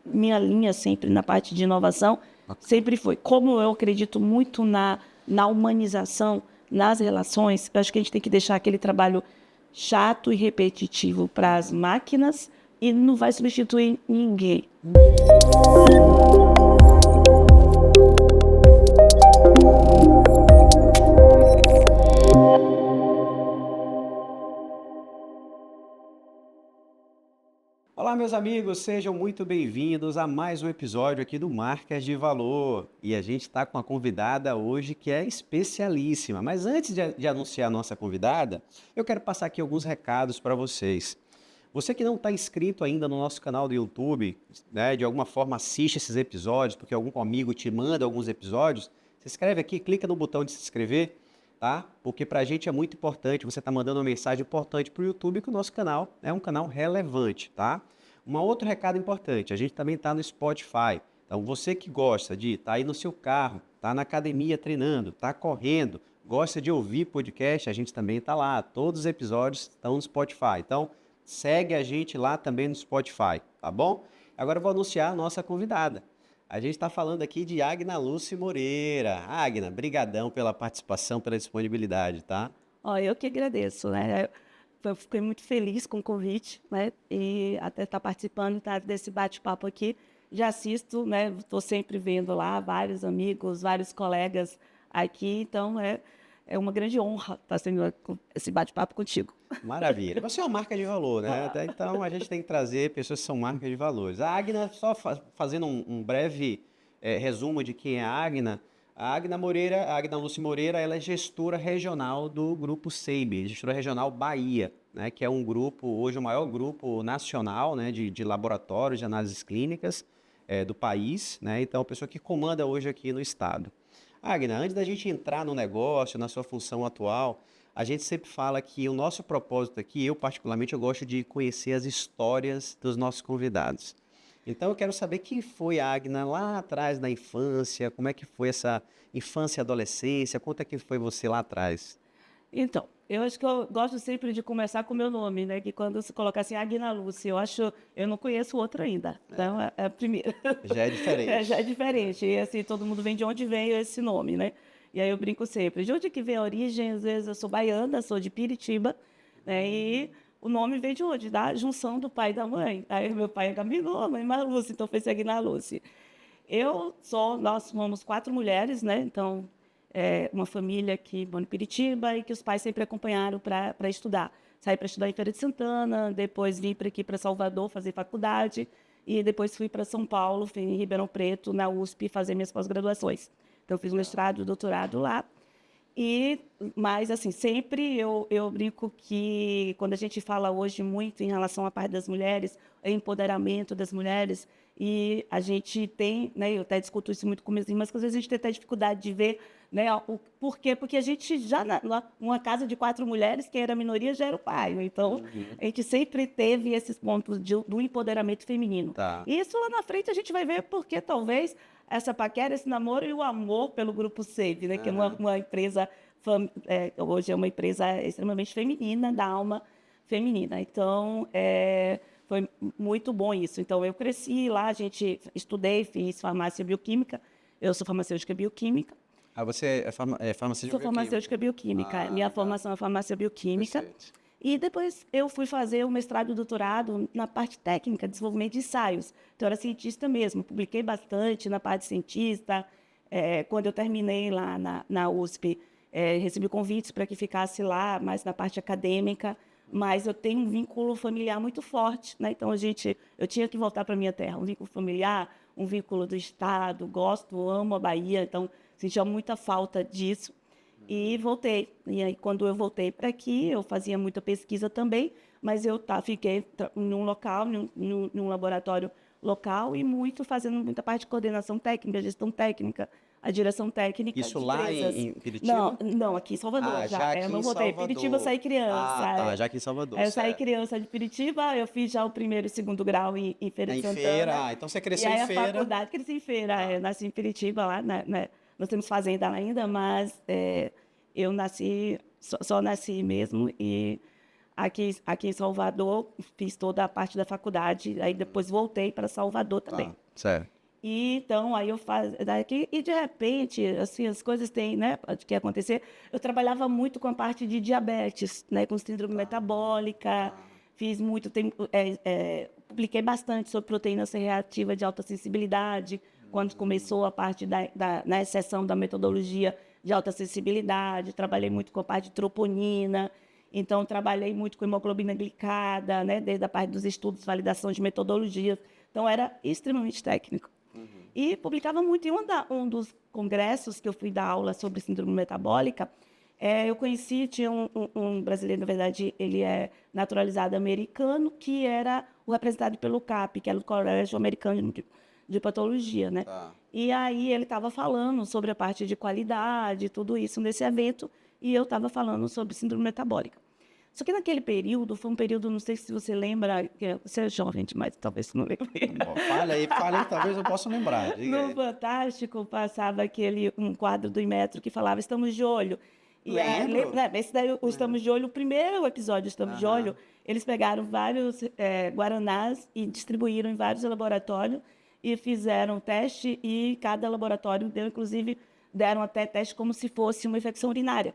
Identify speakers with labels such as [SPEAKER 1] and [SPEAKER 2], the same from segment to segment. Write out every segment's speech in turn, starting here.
[SPEAKER 1] minha linha sempre na parte de inovação sempre foi. Como eu acredito muito na humanização, nas relações, eu acho que a gente tem que deixar aquele trabalho chato e repetitivo para as máquinas e não vai substituir ninguém.
[SPEAKER 2] Olá, meus amigos, sejam muito bem-vindos a mais um episódio aqui do Marcas de Valor. E a gente está com uma convidada hoje que é especialíssima. Mas antes de anunciar a nossa convidada, eu quero passar aqui alguns recados para vocês. Você que não está inscrito ainda no nosso canal do YouTube, né, de alguma forma assiste esses episódios, porque algum amigo te manda alguns episódios, se inscreve aqui, clica no botão de se inscrever, tá? Porque para a gente é muito importante, você está mandando uma mensagem importante para o YouTube que o nosso canal é um canal relevante, tá? Um outro recado importante, a gente também está no Spotify. Então você que gosta de estar aí no seu carro, tá na academia treinando, tá correndo, gosta de ouvir podcast, a gente também está lá. Todos os episódios estão no Spotify. Então segue a gente lá também no Spotify, tá bom? Agora eu vou anunciar a nossa convidada. A gente está falando aqui de Agna Lúcia Moreira. Agna, brigadão pela participação, pela disponibilidade, tá?
[SPEAKER 1] Ó, eu que agradeço, né? Eu fiquei muito feliz com o convite, né? E até estar participando desse bate-papo aqui. Já assisto, né? Estou sempre vendo lá vários amigos, vários colegas aqui. Então, é uma grande honra estar tendo esse bate-papo contigo.
[SPEAKER 2] Maravilha. Você é uma marca de valor, né? Então a gente tem que trazer pessoas que são marcas de valores. A Agna, só fazendo um breve resumo de quem é a Agna. A Agna Moreira, a Agna Lúcia Moreira, ela é gestora regional do Grupo SEIB, gestora regional Bahia, né? Que é um grupo, hoje o maior grupo nacional, né? De laboratórios de análises clínicas do país, né? Então, a pessoa que comanda hoje aqui no estado. Agna, antes da gente entrar no negócio, na sua função atual, a gente sempre fala que o nosso propósito aqui, eu particularmente, eu gosto de conhecer as histórias dos nossos convidados. Então eu quero saber quem foi a Agna lá atrás na infância, como é que foi essa infância e adolescência, quanto é que foi você lá atrás?
[SPEAKER 1] Então, eu acho que eu gosto sempre de começar com o meu nome, né? Que quando se coloca assim, Agna Lúcia, eu não conheço outro ainda. Então, é a primeira.
[SPEAKER 2] Já é
[SPEAKER 1] Já é
[SPEAKER 2] diferente.
[SPEAKER 1] diferente. E assim, todo mundo vem de onde veio esse nome, né? E aí eu brinco sempre. De onde que vem a origem? Às vezes eu sou baiana, sou de Piritiba, né? E o nome veio de onde? Da junção do pai e da mãe. Aí meu pai é Gamilô, a mãe Marlúcia, então foi Agna Lúcia. Nós somos 4 mulheres, né? Então, uma família que mora em Piritiba e que os pais sempre acompanharam para estudar. Saí para estudar em Feira de Santana, depois vim para aqui para Salvador fazer faculdade e depois fui para São Paulo, fui em Ribeirão Preto, na USP, fazer minhas pós-graduações. Então, fiz mestrado e doutorado lá. Mas, assim, sempre eu brinco que quando a gente fala hoje muito em relação à parte das mulheres, empoderamento das mulheres, e a gente tem, né, eu até discuto isso muito com minhas irmãs, que às vezes a gente tem até dificuldade de ver, né, o porquê, porque a gente já, numa casa de 4 mulheres, quem era minoria já era o pai, né? Então, a gente sempre teve esses pontos do empoderamento feminino.
[SPEAKER 2] Tá.
[SPEAKER 1] E isso lá na frente a gente vai ver porque talvez essa paquera, esse namoro e o amor pelo Grupo Save, né? Que é
[SPEAKER 2] Aham.
[SPEAKER 1] uma empresa, hoje é uma empresa extremamente feminina, da alma feminina. Então, foi muito bom isso. Então, eu cresci lá, estudei, fiz farmácia bioquímica, eu sou farmacêutica bioquímica,
[SPEAKER 2] Ah, você é, farmacêutico
[SPEAKER 1] sou
[SPEAKER 2] bioquímico?
[SPEAKER 1] farmacêutica bioquímica,
[SPEAKER 2] Ah,
[SPEAKER 1] minha
[SPEAKER 2] legal.
[SPEAKER 1] formação é farmácia bioquímica,
[SPEAKER 2] Perfeito.
[SPEAKER 1] e depois eu fui fazer o mestrado e o doutorado na parte técnica, desenvolvimento de ensaios. Então, eu era cientista mesmo, publiquei bastante na parte cientista. Quando eu terminei lá na USP, recebi convites para que ficasse lá, mais na parte acadêmica, mas eu tenho um vínculo familiar muito forte, né? Então, eu tinha que voltar para a minha terra, um vínculo familiar, um vínculo do Estado, gosto, amo a Bahia, então sentia muita falta disso. E voltei. E aí, quando eu voltei para aqui, eu fazia muita pesquisa também, mas eu fiquei num local, num laboratório local e fazendo muita parte de coordenação técnica, gestão técnica, a direção técnica
[SPEAKER 2] Isso
[SPEAKER 1] de
[SPEAKER 2] lá
[SPEAKER 1] empresas.
[SPEAKER 2] em
[SPEAKER 1] Não,
[SPEAKER 2] Piritiba?
[SPEAKER 1] não, aqui em Salvador
[SPEAKER 2] Ah,
[SPEAKER 1] já.
[SPEAKER 2] já
[SPEAKER 1] Eu
[SPEAKER 2] aqui
[SPEAKER 1] não
[SPEAKER 2] em
[SPEAKER 1] voltei. Piritiba eu
[SPEAKER 2] Salvador.
[SPEAKER 1] saí criança.
[SPEAKER 2] Ah, tá, já aqui em Salvador,
[SPEAKER 1] Eu saí
[SPEAKER 2] certo.
[SPEAKER 1] criança de Piritiba, eu fiz já o primeiro e segundo grau em Feira
[SPEAKER 2] É
[SPEAKER 1] de
[SPEAKER 2] em
[SPEAKER 1] Santana.
[SPEAKER 2] feira. Ah, então você
[SPEAKER 1] E
[SPEAKER 2] cresceu em
[SPEAKER 1] aí a
[SPEAKER 2] feira.
[SPEAKER 1] faculdade, cresci em Feira,
[SPEAKER 2] Tá.
[SPEAKER 1] nasci em Piritiba lá, né? Nós temos fazenda lá ainda, mas eu nasci, só nasci mesmo. E aqui em Salvador, fiz toda a parte da faculdade, aí depois voltei para Salvador também.
[SPEAKER 2] Certo.
[SPEAKER 1] E então, aí eu fazia daqui, e de repente, assim, as coisas têm, né, que acontecer. Eu trabalhava muito com a parte de diabetes, né, com síndrome metabólica, fiz muito tempo, publiquei bastante sobre proteína C reativa de alta sensibilidade, quando começou a parte na exceção da metodologia de alta sensibilidade, trabalhei muito com a parte de troponina, então trabalhei muito com hemoglobina glicada, né, desde a parte dos estudos, validação de metodologias, então era extremamente técnico. E publicava muito. Em um dos congressos que eu fui dar aula sobre síndrome metabólica, eu conheci, tinha um brasileiro, na verdade, ele é naturalizado americano, que era o representado pelo CAP, que era o Colégio Americano de Patologia, né?
[SPEAKER 2] Tá.
[SPEAKER 1] E aí ele estava falando sobre a parte de qualidade, tudo isso nesse evento, e eu estava falando sobre síndrome metabólica. Só que naquele período, foi um período, não sei se você lembra, você é jovem demais, talvez você não lembre.
[SPEAKER 2] Fala aí, talvez eu possa lembrar. Diga
[SPEAKER 1] No
[SPEAKER 2] aí.
[SPEAKER 1] Fantástico passava um quadro do Inmetro que falava Estamos de Olho. E
[SPEAKER 2] Lembro.
[SPEAKER 1] esse daí, o Estamos de Olho, o primeiro episódio Estamos de Olho, eles pegaram vários guaranás e distribuíram em vários laboratórios e fizeram teste e cada laboratório deu, inclusive, deram até teste como se fosse uma infecção urinária.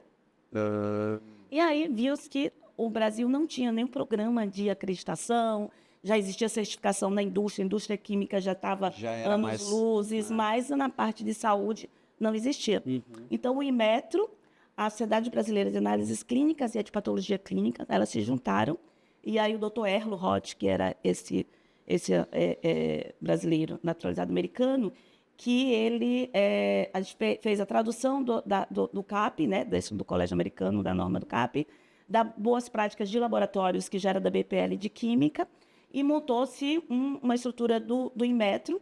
[SPEAKER 1] E aí viu-se que o Brasil não tinha nenhum programa de acreditação, já existia certificação na indústria, a indústria química já estava
[SPEAKER 2] Já era mais-
[SPEAKER 1] anos-luzes, mas na parte de saúde não existia. Então, o Inmetro, a Sociedade Brasileira de Análises Clínicas e a de Patologia Clínica, elas se juntaram, e aí o Dr. Erlo Roth, que era esse brasileiro naturalizado americano, que a gente fez a tradução do CAP, né, do Colégio Americano, da norma do CAP, das boas práticas de laboratórios, que já era da BPL de Química, e montou-se uma estrutura do Inmetro,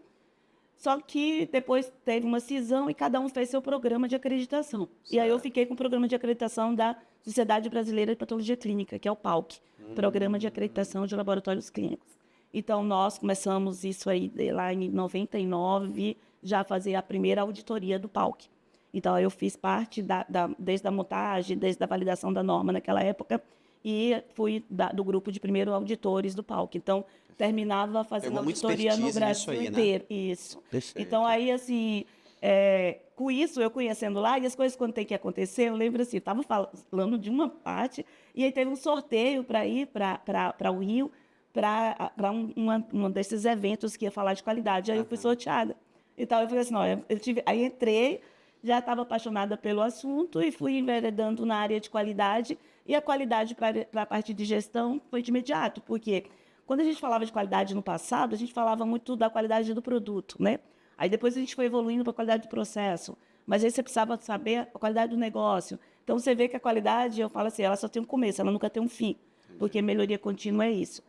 [SPEAKER 1] só que depois teve uma cisão e cada um fez seu programa de acreditação. Certo. E aí eu fiquei com o programa de acreditação da Sociedade Brasileira de Patologia Clínica, que é o PALC, Programa de Acreditação de Laboratórios Clínicos. Então, nós começamos isso aí lá em 99, já fazer a primeira auditoria do PALC. Então, eu fiz parte desde a montagem, desde a validação da norma naquela época, e fui do grupo de primeiros auditores do PALC. Então, terminava fazendo auditoria no Brasil inteiro. Né? Isso.
[SPEAKER 2] Perfeito.
[SPEAKER 1] Então, aí, assim, com isso, eu conhecendo lá, e as coisas quando tem que acontecer, eu lembro assim, estava falando de uma parte, e aí teve um sorteio para ir para o Rio, para um desses eventos que ia falar de qualidade. Aí eu fui sorteada. Então, eu falei assim, não, aí entrei, já estava apaixonada pelo assunto e fui enveredando na área de qualidade, e a qualidade para a parte de gestão foi de imediato, porque quando a gente falava de qualidade no passado, a gente falava muito da qualidade do produto, né? Aí depois a gente foi evoluindo para a qualidade do processo, mas aí você precisava saber a qualidade do negócio. Então, você vê que a qualidade, eu falo assim, ela só tem um começo, ela nunca tem um fim, porque melhoria contínua é isso.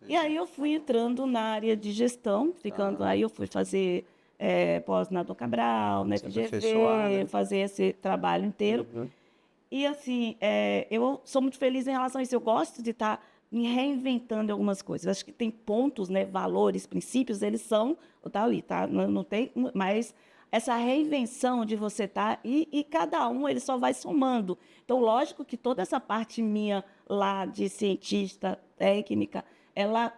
[SPEAKER 1] E aí eu fui entrando na área de gestão, aí eu fui fazer pós na Dom Cabral, na FGV, fazer esse trabalho inteiro. E, assim, eu sou muito feliz em relação a isso. Eu gosto de estar me reinventando algumas coisas. Acho que tem pontos, né, valores, princípios, eles são, tá ali, tá? Não tem, mas essa reinvenção de você estar, e cada um, ele só vai somando. Então, lógico que toda essa parte minha lá de cientista, técnica, ela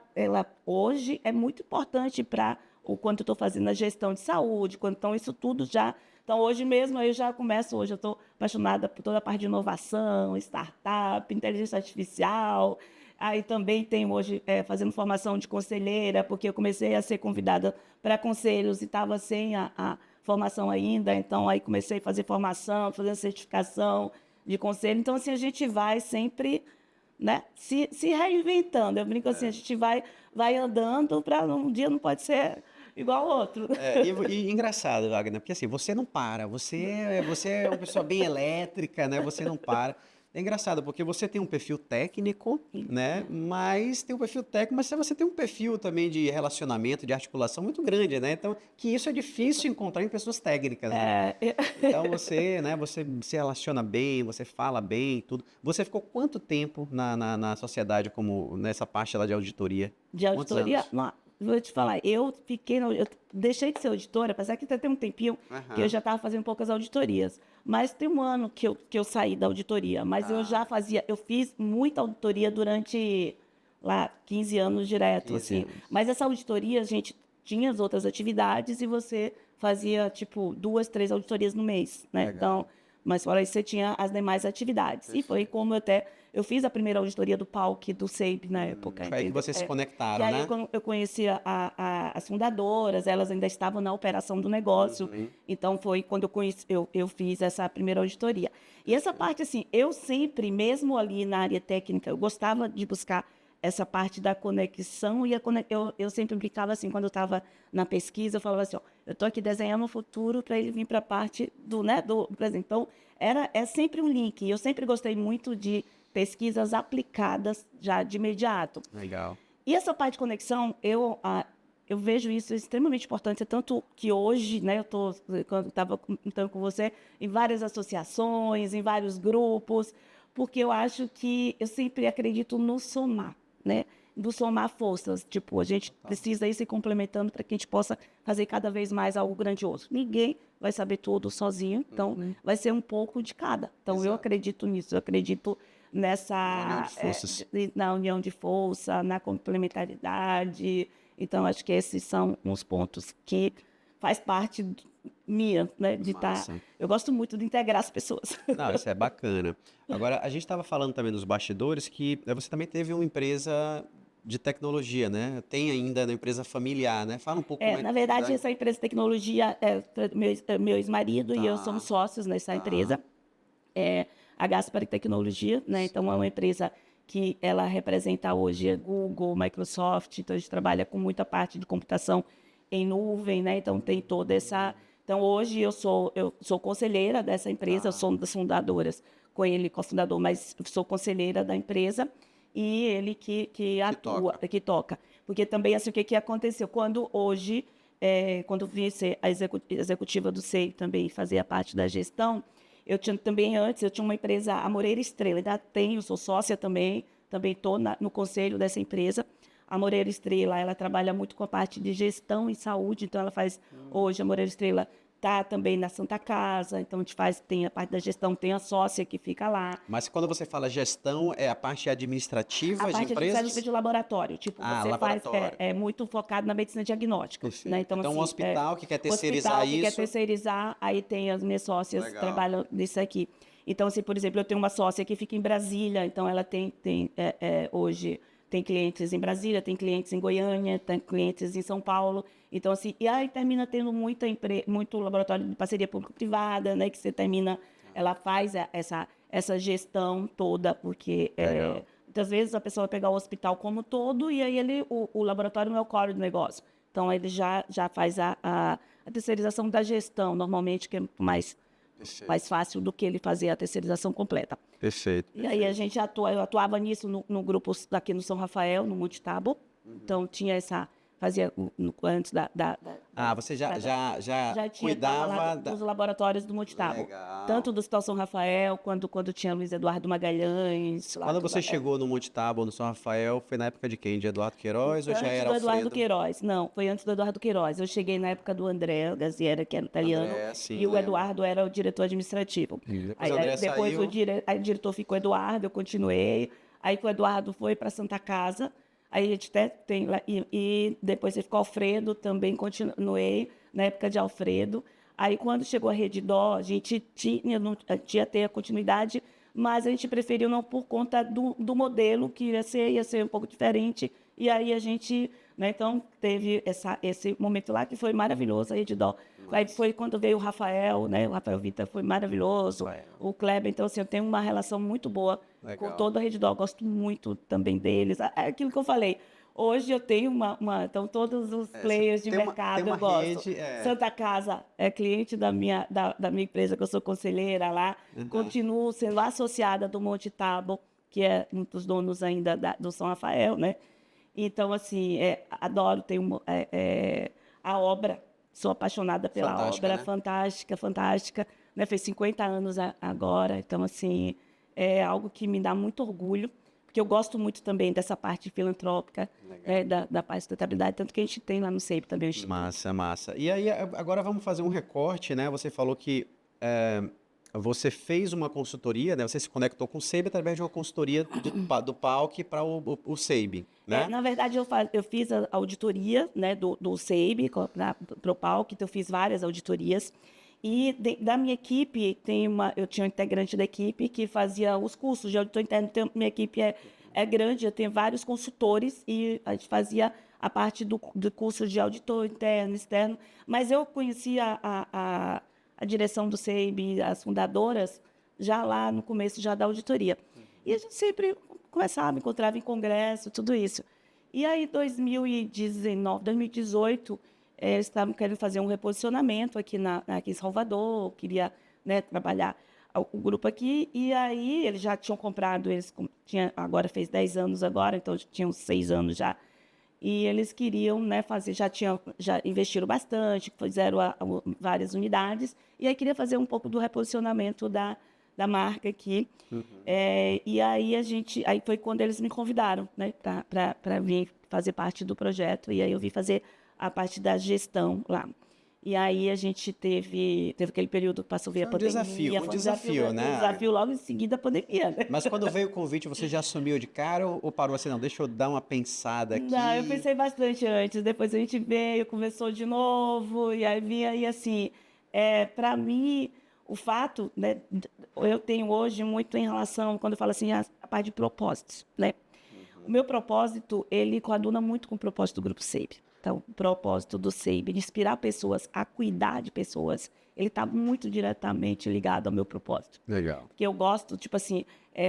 [SPEAKER 1] hoje é muito importante para o quanto eu estou fazendo a gestão de saúde, então isso tudo já... Então, hoje mesmo, hoje eu estou apaixonada por toda a parte de inovação, startup, inteligência artificial. Aí também tenho hoje fazendo formação de conselheira, porque eu comecei a ser convidada para conselhos e estava sem a formação ainda, então aí comecei a fazer formação, fazer certificação de conselho. Então, assim, a gente vai sempre, né, se reinventando. Eu brinco assim, a gente vai andando para um dia não pode ser igual ao outro.
[SPEAKER 2] E engraçado, Wagner, porque assim, você não para, você é uma pessoa bem elétrica, né? Você não para. É engraçado, porque você tem um perfil técnico, né? Mas você tem um perfil também de relacionamento, de articulação muito grande, né? Então, que isso é difícil encontrar em pessoas técnicas, né? Então, você, né? Você se relaciona bem, você fala bem, tudo. Você ficou quanto tempo na sociedade como nessa parte lá de auditoria?
[SPEAKER 1] De auditoria? vou te falar, eu deixei de ser auditora, apesar que até tem um tempinho que eu já estava fazendo poucas auditorias. Mas tem um ano que eu saí da auditoria, mas eu fiz muita auditoria durante lá 15 anos direto,
[SPEAKER 2] 15
[SPEAKER 1] assim.
[SPEAKER 2] anos.
[SPEAKER 1] Mas essa auditoria, a gente tinha as outras atividades e você fazia, tipo, 2, 3 auditorias no mês, né?
[SPEAKER 2] Legal.
[SPEAKER 1] Então, mas fora isso, você tinha as demais atividades. E foi como eu fiz a primeira auditoria do PALC, do SEIB na época.
[SPEAKER 2] Foi aí que
[SPEAKER 1] entendeu?
[SPEAKER 2] vocês se
[SPEAKER 1] E
[SPEAKER 2] conectaram,
[SPEAKER 1] aí
[SPEAKER 2] né?
[SPEAKER 1] eu conhecia as fundadoras, elas ainda estavam na operação do negócio. Então, foi quando eu fiz essa primeira auditoria. E essa parte, assim, eu sempre, mesmo ali na área técnica, eu gostava de buscar essa parte da conexão e eu sempre brincava assim, quando eu estava na pesquisa, eu falava assim, ó, eu estou aqui desenhando um futuro para ele vir para a parte do presente. Então, é sempre um link. E eu sempre gostei muito de pesquisas aplicadas já de imediato.
[SPEAKER 2] Legal.
[SPEAKER 1] E essa parte de conexão, eu vejo isso extremamente importante, tanto que hoje, né, quando estava comentando com você, em várias associações, em vários grupos, porque eu acho que eu sempre acredito no somar, né? Do somar forças. Tipo, a gente precisa ir se complementando para que a gente possa fazer cada vez mais algo grandioso. Ninguém vai saber tudo sozinho, então vai ser um pouco de cada. Então, eu
[SPEAKER 2] Exato.
[SPEAKER 1] acredito nisso, eu acredito
[SPEAKER 2] União
[SPEAKER 1] nessa
[SPEAKER 2] de forças.
[SPEAKER 1] na união de força, na complementaridade. Então, acho que esses são uns pontos que faz parte minha, né, de estar.
[SPEAKER 2] Massa.
[SPEAKER 1] Eu gosto muito de integrar as pessoas.
[SPEAKER 2] Não, isso é bacana. Agora, a gente estava falando também nos bastidores que você também teve uma empresa de tecnologia, né? Tem ainda na empresa familiar, né? Fala um pouco como é
[SPEAKER 1] Na verdade,
[SPEAKER 2] da-
[SPEAKER 1] essa empresa de tecnologia meu ex-marido e eu
[SPEAKER 2] Tá,
[SPEAKER 1] somos sócios nessa
[SPEAKER 2] tá.
[SPEAKER 1] empresa. A Gaspar Tecnologia, né? Então, é uma empresa que ela representa hoje Google, Microsoft, então a gente trabalha com muita parte de computação em nuvem, né? Então, tem toda essa... Então, hoje eu sou conselheira dessa empresa, eu sou uma das fundadoras, com ele cofundador, mas sou conselheira da empresa e ele que atua, que toca. Porque também, assim, o que aconteceu? Quando vim ser a executiva do SEI também, fazia parte da gestão, eu tinha uma empresa, a Moreira Estrela, ainda tenho, sou sócia também estou no conselho dessa empresa. A Moreira Estrela, ela trabalha muito com a parte de gestão em saúde, então ela faz, hoje a Moreira Estrela está também na Santa Casa, então a gente tem a parte da gestão, tem a sócia que fica lá.
[SPEAKER 2] Mas quando você fala gestão, é a parte administrativa
[SPEAKER 1] A
[SPEAKER 2] de
[SPEAKER 1] parte administrativa
[SPEAKER 2] empresas?
[SPEAKER 1] de laboratório, tipo, você faz,
[SPEAKER 2] Laboratório.
[SPEAKER 1] é muito focado na medicina diagnóstica,
[SPEAKER 2] Perfeito.
[SPEAKER 1] né? Então,
[SPEAKER 2] Então, um
[SPEAKER 1] assim,
[SPEAKER 2] hospital que quer
[SPEAKER 1] o
[SPEAKER 2] terceirizar
[SPEAKER 1] hospital que quer
[SPEAKER 2] isso.
[SPEAKER 1] terceirizar, aí tem as minhas sócias que
[SPEAKER 2] Legal.
[SPEAKER 1] trabalham nisso aqui. Então, assim, por exemplo, eu tenho uma sócia que fica em Brasília, então ela hoje tem clientes em Brasília, tem clientes em Goiânia, tem clientes em São Paulo. Então, assim, e aí termina tendo muito laboratório de parceria público-privada, né? Que você termina, ela faz essa gestão toda, porque
[SPEAKER 2] Legal.
[SPEAKER 1] muitas vezes a pessoa vai pegar o hospital como todo e aí o laboratório não é o core do negócio. Então, ele já faz a terceirização da gestão, normalmente, que é mais fácil do que ele fazer a terceirização completa.
[SPEAKER 2] Perfeito.
[SPEAKER 1] E aí eu atuava nisso no grupo aqui no São Rafael, no Monte Tabo. Então, tinha fazia antes
[SPEAKER 2] Você já
[SPEAKER 1] já tinha
[SPEAKER 2] cuidava
[SPEAKER 1] dos laboratórios do Monte Tabo.
[SPEAKER 2] Legal.
[SPEAKER 1] Tanto do Hospital São Rafael, quando tinha Luiz Eduardo Magalhães.
[SPEAKER 2] Quando você chegou no Monte Tábua, no São Rafael, foi na época de quem? De Eduardo Queiroz ou já
[SPEAKER 1] Antes
[SPEAKER 2] era
[SPEAKER 1] do Eduardo
[SPEAKER 2] Alfredo?
[SPEAKER 1] Queiroz. Não, foi antes do Eduardo Queiroz. Eu cheguei na época do André Gaziera, que era italiano,
[SPEAKER 2] André, sim,
[SPEAKER 1] e o
[SPEAKER 2] lembro.
[SPEAKER 1] Eduardo era o diretor administrativo.
[SPEAKER 2] Depois o André
[SPEAKER 1] Depois
[SPEAKER 2] saiu.
[SPEAKER 1] o diretor ficou Eduardo, eu continuei. Aí que o Eduardo foi para Santa Casa, aí a gente até tem lá, e depois ele ficou Alfredo, também continuei na época de Alfredo. Aí quando chegou a Rede Dó, a gente tinha ter a continuidade, mas a gente preferiu não por conta do modelo que ia ser um pouco diferente. E aí a gente, né, então teve esse momento lá que foi maravilhoso, a Rede Dó. Aí foi quando veio o Rafael, né? O Rafael Vitor foi maravilhoso, o Kleber. Então, assim, eu tenho uma relação muito boa
[SPEAKER 2] Legal.
[SPEAKER 1] com toda a Rede Dó. Gosto muito também deles. É aquilo que eu falei. Hoje eu tenho então todos os players de
[SPEAKER 2] tem
[SPEAKER 1] mercado
[SPEAKER 2] uma
[SPEAKER 1] eu gosto.
[SPEAKER 2] rede,
[SPEAKER 1] Santa Casa é cliente da minha empresa, que eu sou conselheira lá. Continuo sendo associada do Monte Tabo, que é um dos donos ainda do São Rafael, né? Então, assim, adoro, a obra, sou apaixonada pela
[SPEAKER 2] Fantástica,
[SPEAKER 1] obra,
[SPEAKER 2] né?
[SPEAKER 1] fantástica, fantástica. Né? Fez 50 anos agora, então, assim, é algo que me dá muito orgulho, porque porque eu gosto muito também dessa parte filantrópica, da parte de sustentabilidade, tanto que a gente tem lá no SEIB também.
[SPEAKER 2] Massa, massa. E aí, agora vamos fazer um recorte, né? Você falou que você fez uma consultoria, né? Você se conectou com o SEIB através de uma consultoria do PALC para o SEIB, né?
[SPEAKER 1] Na verdade, eu fiz a auditoria, né, do SEIB para o PALC, então eu fiz várias auditorias. E da minha equipe, eu tinha um integrante da equipe que fazia os cursos de auditor interno. Então, minha equipe é grande, eu tenho vários consultores e a gente fazia a parte do curso de auditor interno, externo. Mas eu conhecia a direção do SEIB, as fundadoras, já lá no começo já da auditoria. E a gente sempre conversava, encontrava em congresso, tudo isso. E aí, 2019, 2018, eles estavam querendo fazer um reposicionamento aqui em Salvador, queria, né, trabalhar o grupo aqui, e aí eles já tinham comprado, agora fez 10 anos agora, então tinham 6 anos já, e eles queriam, né, fazer, já investiram bastante, fizeram várias unidades, e aí queria fazer um pouco do reposicionamento da marca aqui. E aí aí foi quando eles me convidaram, né, para vir fazer parte do projeto, e aí eu vim fazer a parte da gestão lá. E aí a gente teve aquele período que passou a vir a pandemia.
[SPEAKER 2] Um desafio, né?
[SPEAKER 1] Um desafio logo em seguida a pandemia, né?
[SPEAKER 2] Mas quando veio o convite, você já assumiu de cara ou parou assim, não, deixa eu dar uma pensada aqui?
[SPEAKER 1] Não, eu pensei bastante antes, depois a gente veio, conversou de novo, e aí vinha, e assim, para mim, o fato, né, eu tenho hoje muito em relação, quando eu falo assim, a parte de propósitos, né? O meu propósito, ele coaduna muito com o propósito do Grupo SEIB. Então, o propósito do SEIB, de inspirar pessoas a cuidar de pessoas, ele está muito diretamente ligado ao meu propósito.
[SPEAKER 2] Legal.
[SPEAKER 1] Porque eu gosto, tipo assim,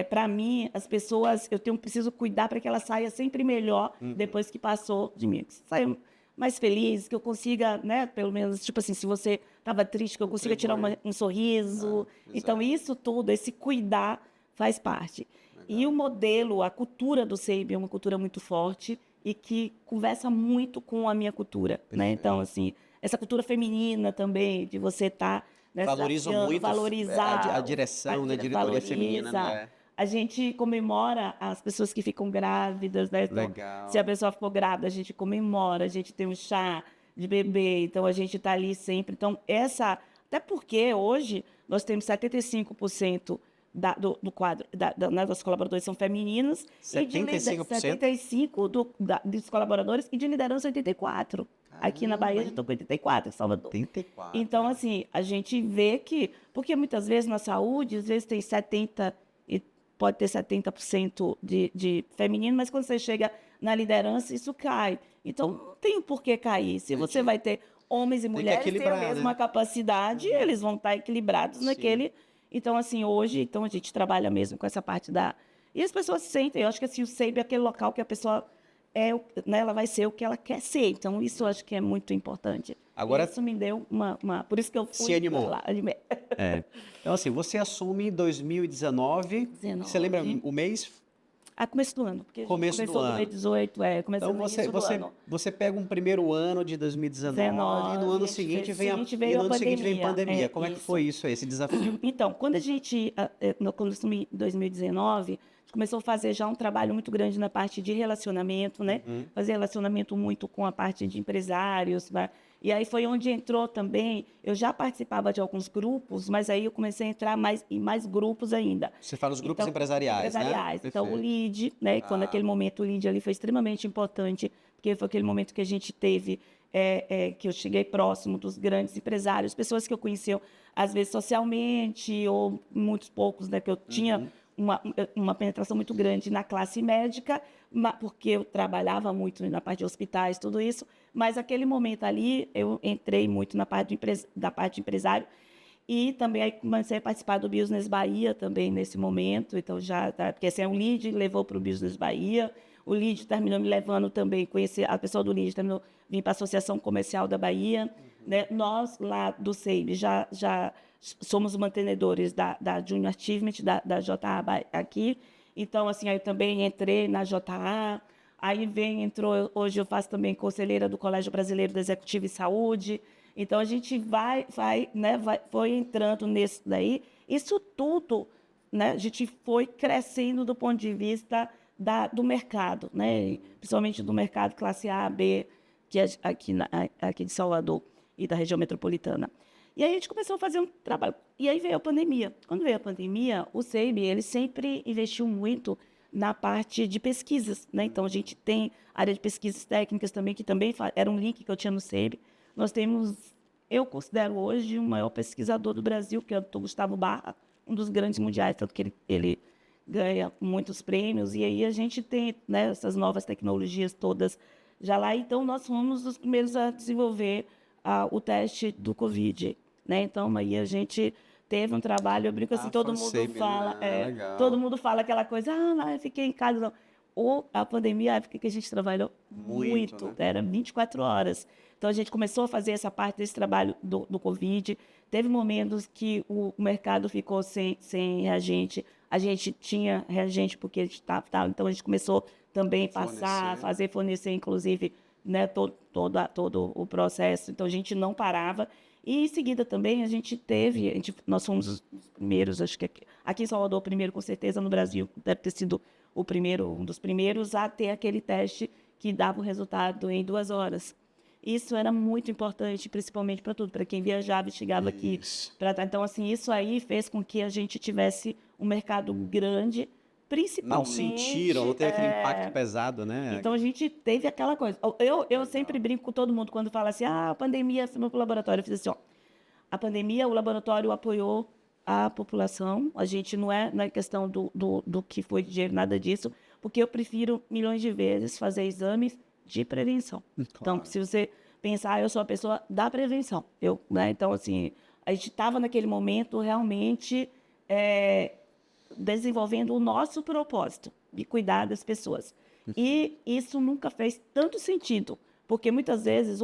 [SPEAKER 1] para mim, as pessoas, preciso cuidar para que ela saia sempre melhor depois que passou de mim. Que saia mais feliz, que eu consiga, né, pelo menos, tipo assim, se você estava triste, que eu consiga tirar um sorriso. Então, isso tudo, esse cuidar, faz parte. E o modelo, a cultura do SEIB é uma cultura muito forte e que conversa muito com a minha cultura, né? Então, assim, essa cultura feminina também, de você estar...
[SPEAKER 2] Valoriza muito a direção, né? Diretoria feminina, né?
[SPEAKER 1] A gente comemora as pessoas que ficam grávidas, né? Então,
[SPEAKER 2] Legal.
[SPEAKER 1] se a pessoa ficou grávida, a gente comemora, a gente tem um chá de bebê, então a gente está ali sempre. Então, até porque hoje nós temos 75% do quadro, né, dos colaboradores são femininos.
[SPEAKER 2] 75%?
[SPEAKER 1] 75% dos colaboradores e de liderança 84%. Aqui na Bahia, eu estou com 84%, em Salvador.
[SPEAKER 2] 84%.
[SPEAKER 1] Então, assim, a gente vê que... Porque muitas vezes na saúde, às vezes tem 70%, e pode ter 70% de feminino, mas quando você chega na liderança, isso cai. Então, não tem por que cair. Se você vai ter homens e mulheres que têm a mesma capacidade, eles vão estar equilibrados naquele... Então, assim, hoje, a gente trabalha mesmo com essa parte da... E as pessoas se sentem, eu acho que assim, o SEIB é aquele local que a pessoa né, ela vai ser o que ela quer ser. Então, isso eu acho que é muito importante.
[SPEAKER 2] Agora,
[SPEAKER 1] isso me deu por isso que eu fui
[SPEAKER 2] se animou.
[SPEAKER 1] lá.
[SPEAKER 2] Então, assim, você assume em 2019. Você lembra o mês?
[SPEAKER 1] Começo do ano. Porque
[SPEAKER 2] começo do ano.
[SPEAKER 1] 2018, começou no início do ano.
[SPEAKER 2] Você pega um primeiro ano de 2019 e no ano seguinte vem a pandemia. Como é que foi isso aí, esse desafio?
[SPEAKER 1] Então, quando eu assumi em 2019, a gente começou a fazer já um trabalho muito grande na parte de relacionamento, né? Fazer relacionamento muito com a parte de empresários, né? E aí foi onde entrou também, eu já participava de alguns grupos, mas aí eu comecei a entrar em mais grupos ainda.
[SPEAKER 2] Você fala os grupos empresariais, né?
[SPEAKER 1] Então, o LEAD, né? Quando naquele momento o LEAD ali foi extremamente importante, porque foi aquele momento que a gente teve, que eu cheguei próximo dos grandes empresários, pessoas que eu conhecia, às vezes socialmente, ou muitos poucos, né? Que eu tinha uma penetração muito grande na classe médica, porque eu trabalhava muito na parte de hospitais, tudo isso, mas naquele momento ali eu entrei muito na parte da parte de empresário e também aí comecei a participar do Business Bahia também nesse momento, então porque assim, o LEAD levou para o Business Bahia, o LEAD terminou me levando também, conhecer a pessoa do LEAD terminou vim para a Associação Comercial da Bahia, né? Nós lá do SEIB já somos mantenedores da Junior Achievement, da JA aqui. Então, assim, aí eu também entrei na JA. Aí hoje eu faço também conselheira do Colégio Brasileiro do Executivo e Saúde. Então, a gente foi entrando nisso daí. Isso tudo, né, a gente foi crescendo do ponto de vista do mercado, né? Principalmente do mercado classe A, B, que é aqui de Salvador e da região metropolitana. E aí a gente começou a fazer um trabalho. E aí veio a pandemia. Quando veio a pandemia, o SEIB, ele sempre investiu muito na parte de pesquisas, né? Então, a gente tem área de pesquisas técnicas também, que também era um link que eu tinha no SEIB. Nós temos, eu considero hoje o maior pesquisador do Brasil, que é o Dr. Gustavo Barra, um dos grandes mundiais, tanto que ele ganha muitos prêmios. E aí a gente tem, né, essas novas tecnologias todas já lá. Então, nós fomos os primeiros a desenvolver o teste do Covid, né? Então, aí a gente teve um trabalho, eu brinco assim, todo mundo fala, todo mundo fala aquela coisa, mas eu fiquei em casa, não. Ou a pandemia, a época que a gente trabalhou muito,
[SPEAKER 2] né?
[SPEAKER 1] Era 24 horas. Então, a gente começou a fazer essa parte desse trabalho do Covid. Teve momentos que o mercado ficou sem reagente. A gente tinha reagente porque a gente estava, então a gente começou também a fornecer, inclusive, né, todo o processo. Então, a gente não parava. E, em seguida, também, nós fomos os primeiros, acho que aqui em Salvador, o primeiro, com certeza, no Brasil, deve ter sido um dos primeiros a ter aquele teste que dava o resultado em 2 horas. Isso era muito importante, principalmente para tudo, para quem viajava e chegava aqui. Então, assim, isso aí fez com que a gente tivesse um mercado grande, principalmente...
[SPEAKER 2] Não sentiram, não teve aquele impacto pesado, né?
[SPEAKER 1] Então, a gente teve aquela coisa. Eu sempre brinco com todo mundo quando fala assim, a pandemia, foi para o laboratório. Eu fiz assim, a pandemia, o laboratório apoiou a população. A gente não é na questão do que foi de dinheiro, nada disso, porque eu prefiro milhões de vezes fazer exames de prevenção.
[SPEAKER 2] Claro.
[SPEAKER 1] Então, se você pensar, eu sou a pessoa da prevenção. Né? Então, assim, a gente estava naquele momento realmente desenvolvendo o nosso propósito de cuidar das pessoas. E isso nunca fez tanto sentido, porque muitas vezes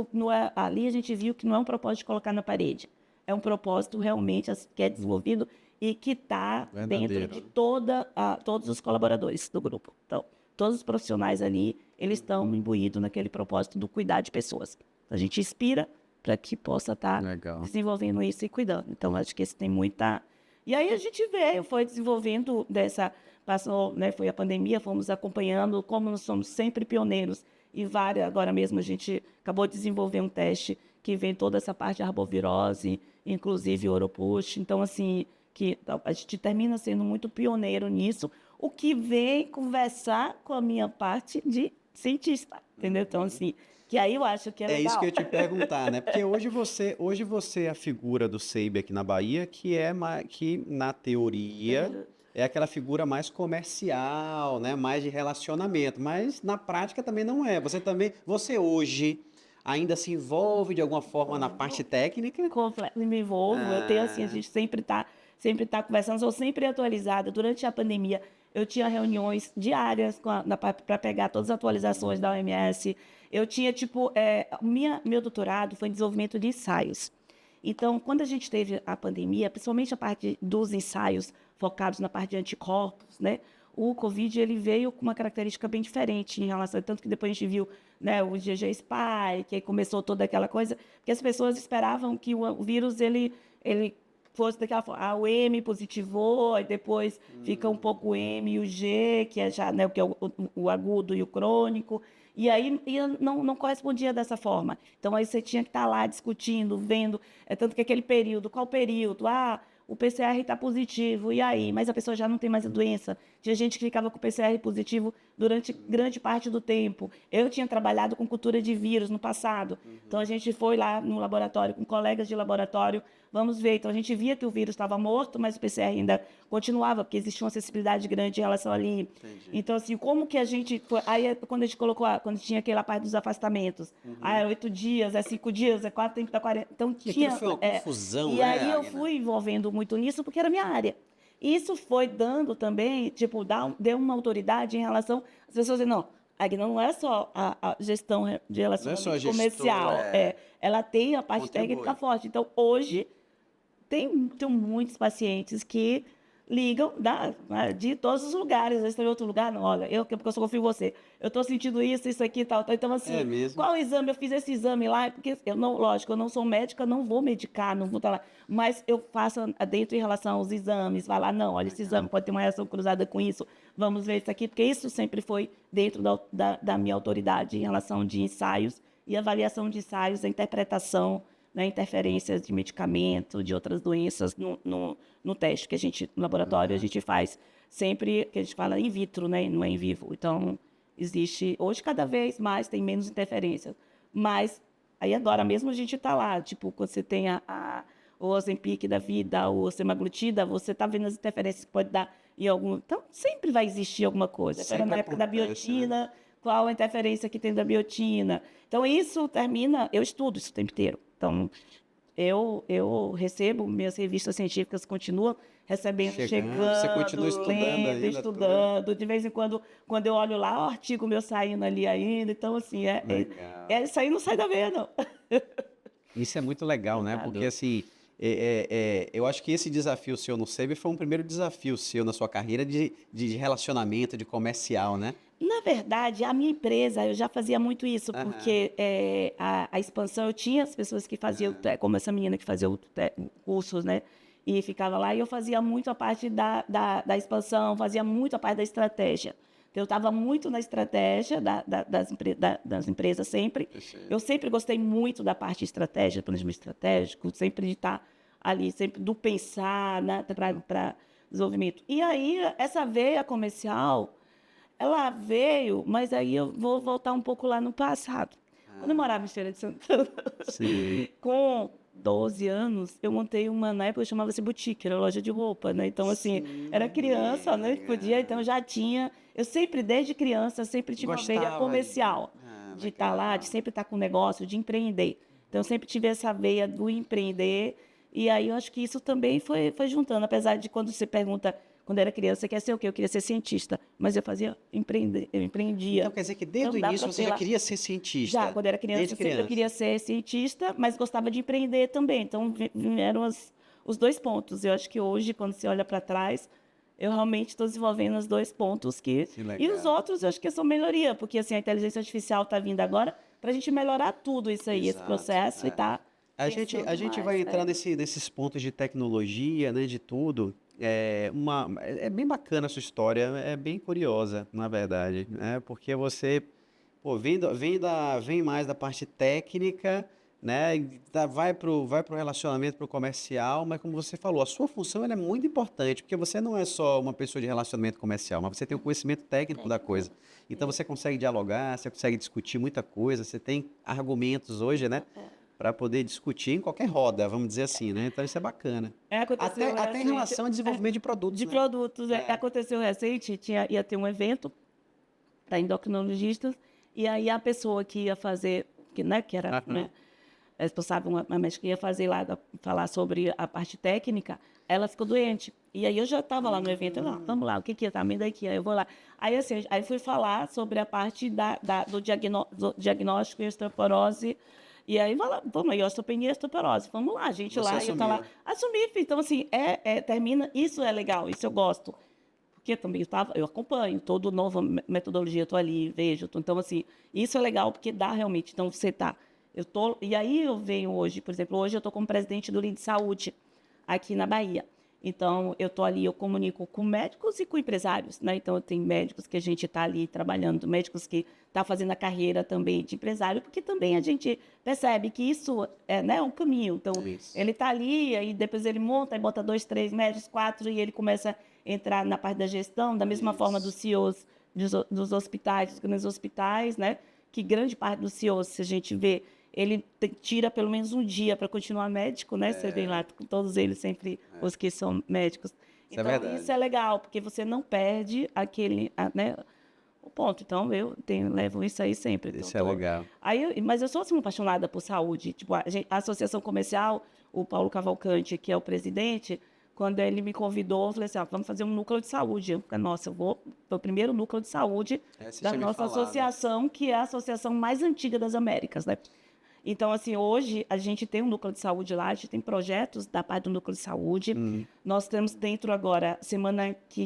[SPEAKER 1] ali a gente viu que não é um propósito de colocar na parede, é um propósito realmente que é desenvolvido e que está dentro de todos os colaboradores do grupo. Então, todos os profissionais ali, eles estão imbuídos naquele propósito do cuidar de pessoas. A gente inspira para que possa estar desenvolvendo isso e cuidando. Então, acho que esse tem muita... E aí a gente foi desenvolvendo passou, né, foi a pandemia, fomos acompanhando, como nós somos sempre pioneiros, e agora mesmo a gente acabou de desenvolver um teste que vem toda essa parte de arbovirose, inclusive Oropush. Então, assim, que a gente termina sendo muito pioneiro nisso, o que vem conversar com a minha parte de cientista, entendeu? Então, assim, que aí eu acho que é legal.
[SPEAKER 2] É isso que eu ia te perguntar, né? Porque hoje você é a figura do SEIB aqui na Bahia, que na teoria é aquela figura mais comercial, né? Mais de relacionamento, mas na prática também não é. Você hoje ainda se envolve de alguma forma na parte técnica?
[SPEAKER 1] Me envolvo, eu tenho assim, a gente sempre tá conversando, sou sempre atualizada. Durante a pandemia, eu tinha reuniões diárias para pegar todas as atualizações da OMS. Eu tinha, meu doutorado foi em desenvolvimento de ensaios. Então, quando a gente teve a pandemia, principalmente a parte dos ensaios focados na parte de anticorpos, né? O Covid ele veio com uma característica bem diferente em relação... Tanto que depois a gente viu, né, o IgG Spike, que aí começou toda aquela coisa, porque as pessoas esperavam que o vírus ele fosse daquela forma. O M positivou, e depois fica um pouco o M e o G, que é já, né, que é o agudo e o crônico. E aí não correspondia dessa forma. Então, aí você tinha que estar lá discutindo, vendo, tanto que aquele período, qual período? O PCR está positivo, e aí? Mas a pessoa já não tem mais a doença. Tinha gente que ficava com o PCR positivo durante grande parte do tempo. Eu tinha trabalhado com cultura de vírus no passado. Então, a gente foi lá no laboratório, com colegas de laboratório, vamos ver. Então, a gente via que o vírus estava morto, mas o PCR ainda continuava, porque existia uma acessibilidade grande em relação ali.
[SPEAKER 2] Entendi.
[SPEAKER 1] Então, assim, como que a gente... Aí, quando a gente colocou, quando tinha aquela parte dos afastamentos, é 8 dias, é 5 dias, é 4, tem que estar 40... Então, tinha...
[SPEAKER 2] Foi uma confusão,
[SPEAKER 1] e
[SPEAKER 2] né,
[SPEAKER 1] aí eu
[SPEAKER 2] Agna?
[SPEAKER 1] fui envolvendo muito nisso, porque era minha área. Isso foi dando também, deu uma autoridade em relação às pessoas dizendo, não, a Agna não é só a gestão de relacionamento comercial, ela tem a parte técnica forte. Então, hoje, tem muitos pacientes que ligam de todos os lugares. Às vezes estão em outro lugar, não, olha, porque eu só confio em você. Eu estou sentindo isso aqui e tal. Então, assim, qual exame? Eu fiz esse exame lá, porque lógico, eu não sou médica, não vou medicar, não vou estar lá. Mas eu faço dentro em relação aos exames, vai lá, não, olha, esse exame pode ter uma reação cruzada com isso. vamos ver isso aqui, porque isso sempre foi dentro da minha autoridade em relação de ensaios e avaliação de ensaios, a interpretação, né, interferências de medicamento, de outras doenças no teste que a gente, no laboratório, a gente faz sempre, que a gente fala in vitro, né, não é em vivo. Então, existe, hoje cada vez mais tem menos interferência, mas aí agora mesmo a gente está lá, tipo, quando você tem o Ozempic da vida, o semaglutida, você está vendo as interferências que pode dar em algum... Então, sempre vai existir alguma coisa. Era na época da biotina, qual a interferência que tem da biotina. Então, isso termina... Eu estudo isso o tempo inteiro. Então, eu recebo, minhas revistas científicas continuam recebendo, chegando,
[SPEAKER 2] você continua estudando
[SPEAKER 1] lendo,
[SPEAKER 2] ainda,
[SPEAKER 1] estudando. De vez em quando eu olho lá, o artigo meu saindo ali ainda. Então, assim,
[SPEAKER 2] Legal.
[SPEAKER 1] isso aí não sai da veia, não.
[SPEAKER 2] Isso é muito legal, né? Porque assim, eu acho que esse desafio seu no SEB foi um primeiro desafio seu na sua carreira de relacionamento, de comercial, né?
[SPEAKER 1] Na verdade, a minha empresa, eu já fazia muito isso,
[SPEAKER 2] Aham.
[SPEAKER 1] porque a expansão, eu tinha as pessoas que faziam, como essa menina que fazia cursos, né? E ficava lá, e eu fazia muito a parte da expansão, fazia muito a parte da estratégia. Então, eu estava muito na estratégia das empresas sempre. Eu sempre gostei muito da parte de estratégia, planejamento estratégico, sempre de estar ali, sempre do pensar, né, para desenvolvimento. E aí, essa veia comercial, ela veio, mas aí eu vou voltar um pouco lá no passado. Quando eu morava em Feira de Santana,
[SPEAKER 2] Sim.
[SPEAKER 1] com 12 anos, eu montei uma, na época chamava-se boutique, era loja de roupa, né? Então, assim, era criança, né? Podia, então já tinha. Eu sempre, desde criança, sempre tive uma veia
[SPEAKER 2] Gostava de...
[SPEAKER 1] comercial,
[SPEAKER 2] Ah,
[SPEAKER 1] de estar lá, de
[SPEAKER 2] legal.
[SPEAKER 1] sempre estar com negócio, de empreender. Então, eu sempre tive essa veia do empreender. E aí, eu acho que isso também foi juntando. Apesar de quando você pergunta, quando era criança, você quer ser o quê? Eu queria ser cientista. Mas eu fazia empreender, eu
[SPEAKER 2] Então
[SPEAKER 1] empreendia.
[SPEAKER 2] quer dizer que desde
[SPEAKER 1] Então,
[SPEAKER 2] o
[SPEAKER 1] dá
[SPEAKER 2] início
[SPEAKER 1] para
[SPEAKER 2] você
[SPEAKER 1] ter
[SPEAKER 2] já
[SPEAKER 1] lá.
[SPEAKER 2] queria ser
[SPEAKER 1] Já,
[SPEAKER 2] cientista?
[SPEAKER 1] quando era criança,
[SPEAKER 2] Desde
[SPEAKER 1] sempre eu queria
[SPEAKER 2] criança.
[SPEAKER 1] ser cientista, mas gostava de empreender também. Então, vieram os dois pontos. Eu acho que hoje, quando você olha para trás, eu realmente estou desenvolvendo os dois pontos que...
[SPEAKER 2] Que
[SPEAKER 1] E os
[SPEAKER 2] legal.
[SPEAKER 1] outros, eu acho que são melhoria, porque assim, a inteligência artificial está vindo agora para a gente melhorar tudo isso aí, esse
[SPEAKER 2] Exato.
[SPEAKER 1] processo, e tá
[SPEAKER 2] A
[SPEAKER 1] pensando
[SPEAKER 2] gente vai
[SPEAKER 1] mais.
[SPEAKER 2] entrar nesses pontos de tecnologia, né, de tudo. É bem bacana a sua história, é bem curiosa, na verdade, né? Porque você, pô, vem mais da parte técnica, né? E vai pro relacionamento, pro comercial, mas como você falou, a sua função ela é muito importante, porque você não é só uma pessoa de relacionamento comercial, mas você tem o conhecimento técnico da coisa. Então você consegue dialogar, você consegue discutir muita coisa, você tem argumentos hoje, né? Para poder discutir em qualquer roda, vamos dizer assim, né? Então isso é bacana.
[SPEAKER 1] Aconteceu
[SPEAKER 2] Até em
[SPEAKER 1] recente,
[SPEAKER 2] relação ao desenvolvimento de produtos,
[SPEAKER 1] de
[SPEAKER 2] né?
[SPEAKER 1] produtos, aconteceu recente, ia ter um evento para endocrinologistas, e aí a pessoa que ia fazer, que era,
[SPEAKER 2] Aham.
[SPEAKER 1] né, responsável, uma médica que ia fazer lá, falar sobre a parte técnica, ela ficou doente. E aí eu já estava lá no evento, eu, vamos lá, o que é? Tá me daqui, aí eu vou lá. Aí assim, aí fui falar sobre a parte do diagnóstico e osteoporose. E aí, vamos aí, osteopenia e osteoporose. Vamos lá, a gente
[SPEAKER 2] Você
[SPEAKER 1] lá, e eu tá lá.
[SPEAKER 2] assumiu.
[SPEAKER 1] Assumir, filho. Então, assim, termina, isso é legal, isso eu gosto. Porque também eu acompanho toda nova metodologia, eu estou ali, vejo. Então, assim, isso é legal porque dá realmente. Então, você tá. E aí eu venho hoje, por exemplo, hoje eu estou como presidente do Lead Saúde aqui na Bahia. Então, eu estou ali, eu comunico com médicos e com empresários, né? Então, tem médicos que a gente está ali trabalhando, médicos que estão fazendo a carreira também de empresário, porque também a gente percebe que isso é, né, um caminho. Então,
[SPEAKER 2] Isso.
[SPEAKER 1] ele está ali, aí depois ele monta, e bota 2, 3 médicos, 4, e ele começa a entrar na parte da gestão, da mesma forma dos
[SPEAKER 2] Isso.
[SPEAKER 1] CEOs dos hospitais, dos grandes hospitais, né? Que grande parte dos CEOs, se a gente vê, ele tira pelo menos um dia para continuar médico, né? Você vê lá, com todos eles sempre, os que são médicos.
[SPEAKER 2] Isso é
[SPEAKER 1] Então, isso
[SPEAKER 2] verdade.
[SPEAKER 1] é legal, porque você não perde né, o ponto. Então, levo isso aí sempre. Então,
[SPEAKER 2] Isso é legal.
[SPEAKER 1] mas eu sou assim, apaixonada por saúde. Tipo, a Associação Comercial, o Paulo Cavalcante, que é o presidente, quando ele me convidou, eu falei assim, vamos fazer um núcleo de saúde. Eu falei, nossa, eu vou para o primeiro núcleo de saúde
[SPEAKER 2] Você
[SPEAKER 1] da
[SPEAKER 2] tinha me
[SPEAKER 1] nossa
[SPEAKER 2] falado.
[SPEAKER 1] associação, que é a associação mais antiga das Américas, né? Então, assim, hoje a gente tem um núcleo de saúde lá, a gente tem projetos da parte do núcleo de saúde. Nós temos dentro agora,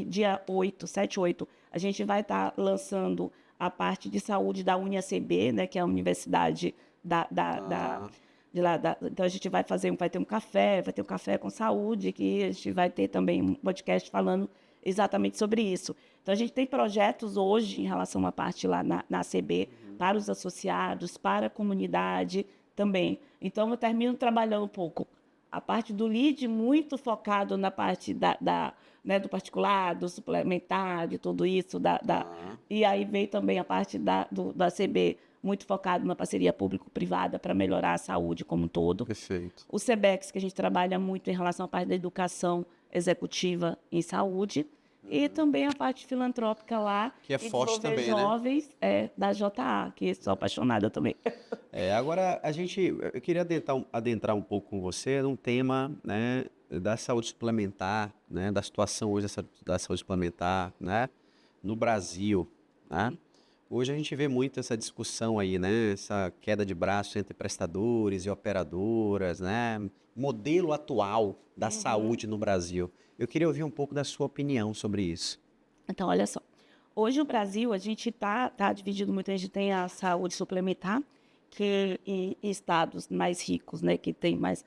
[SPEAKER 1] dia 8, 7, 8, a gente vai estar lançando a parte de saúde da UniACB, né, que é a universidade
[SPEAKER 2] Ah,
[SPEAKER 1] de lá. Então, a gente vai ter um café com saúde, que a gente vai ter também um podcast falando exatamente sobre isso. Então, a gente tem projetos hoje em relação à parte lá na ACB, para os associados, para a comunidade também. Então, eu termino trabalhando um pouco a parte do lead, muito focado na parte né, do particular, do suplementar, de tudo isso. E aí vem também a parte da ACB, muito focado na parceria público-privada para melhorar a saúde como um todo.
[SPEAKER 2] Perfeito.
[SPEAKER 1] O SEBEX, que a gente trabalha muito em relação à parte da educação executiva em saúde. E também a parte filantrópica lá.
[SPEAKER 2] Que é forte também, né?
[SPEAKER 1] Jovens da JA, que sou apaixonada também.
[SPEAKER 2] Agora, eu queria adentrar um pouco com você num tema, né, da saúde suplementar, né, da situação hoje da saúde suplementar, né, no Brasil, né? Hoje a gente vê muito essa discussão aí, né, essa queda de braço entre prestadores e operadoras, né, modelo atual da saúde no Brasil. Eu queria ouvir um pouco da sua opinião sobre isso.
[SPEAKER 1] Então, olha só. Hoje, o Brasil, a gente tá dividido muito. A gente tem a saúde suplementar, que em estados mais ricos, né, que tem mais...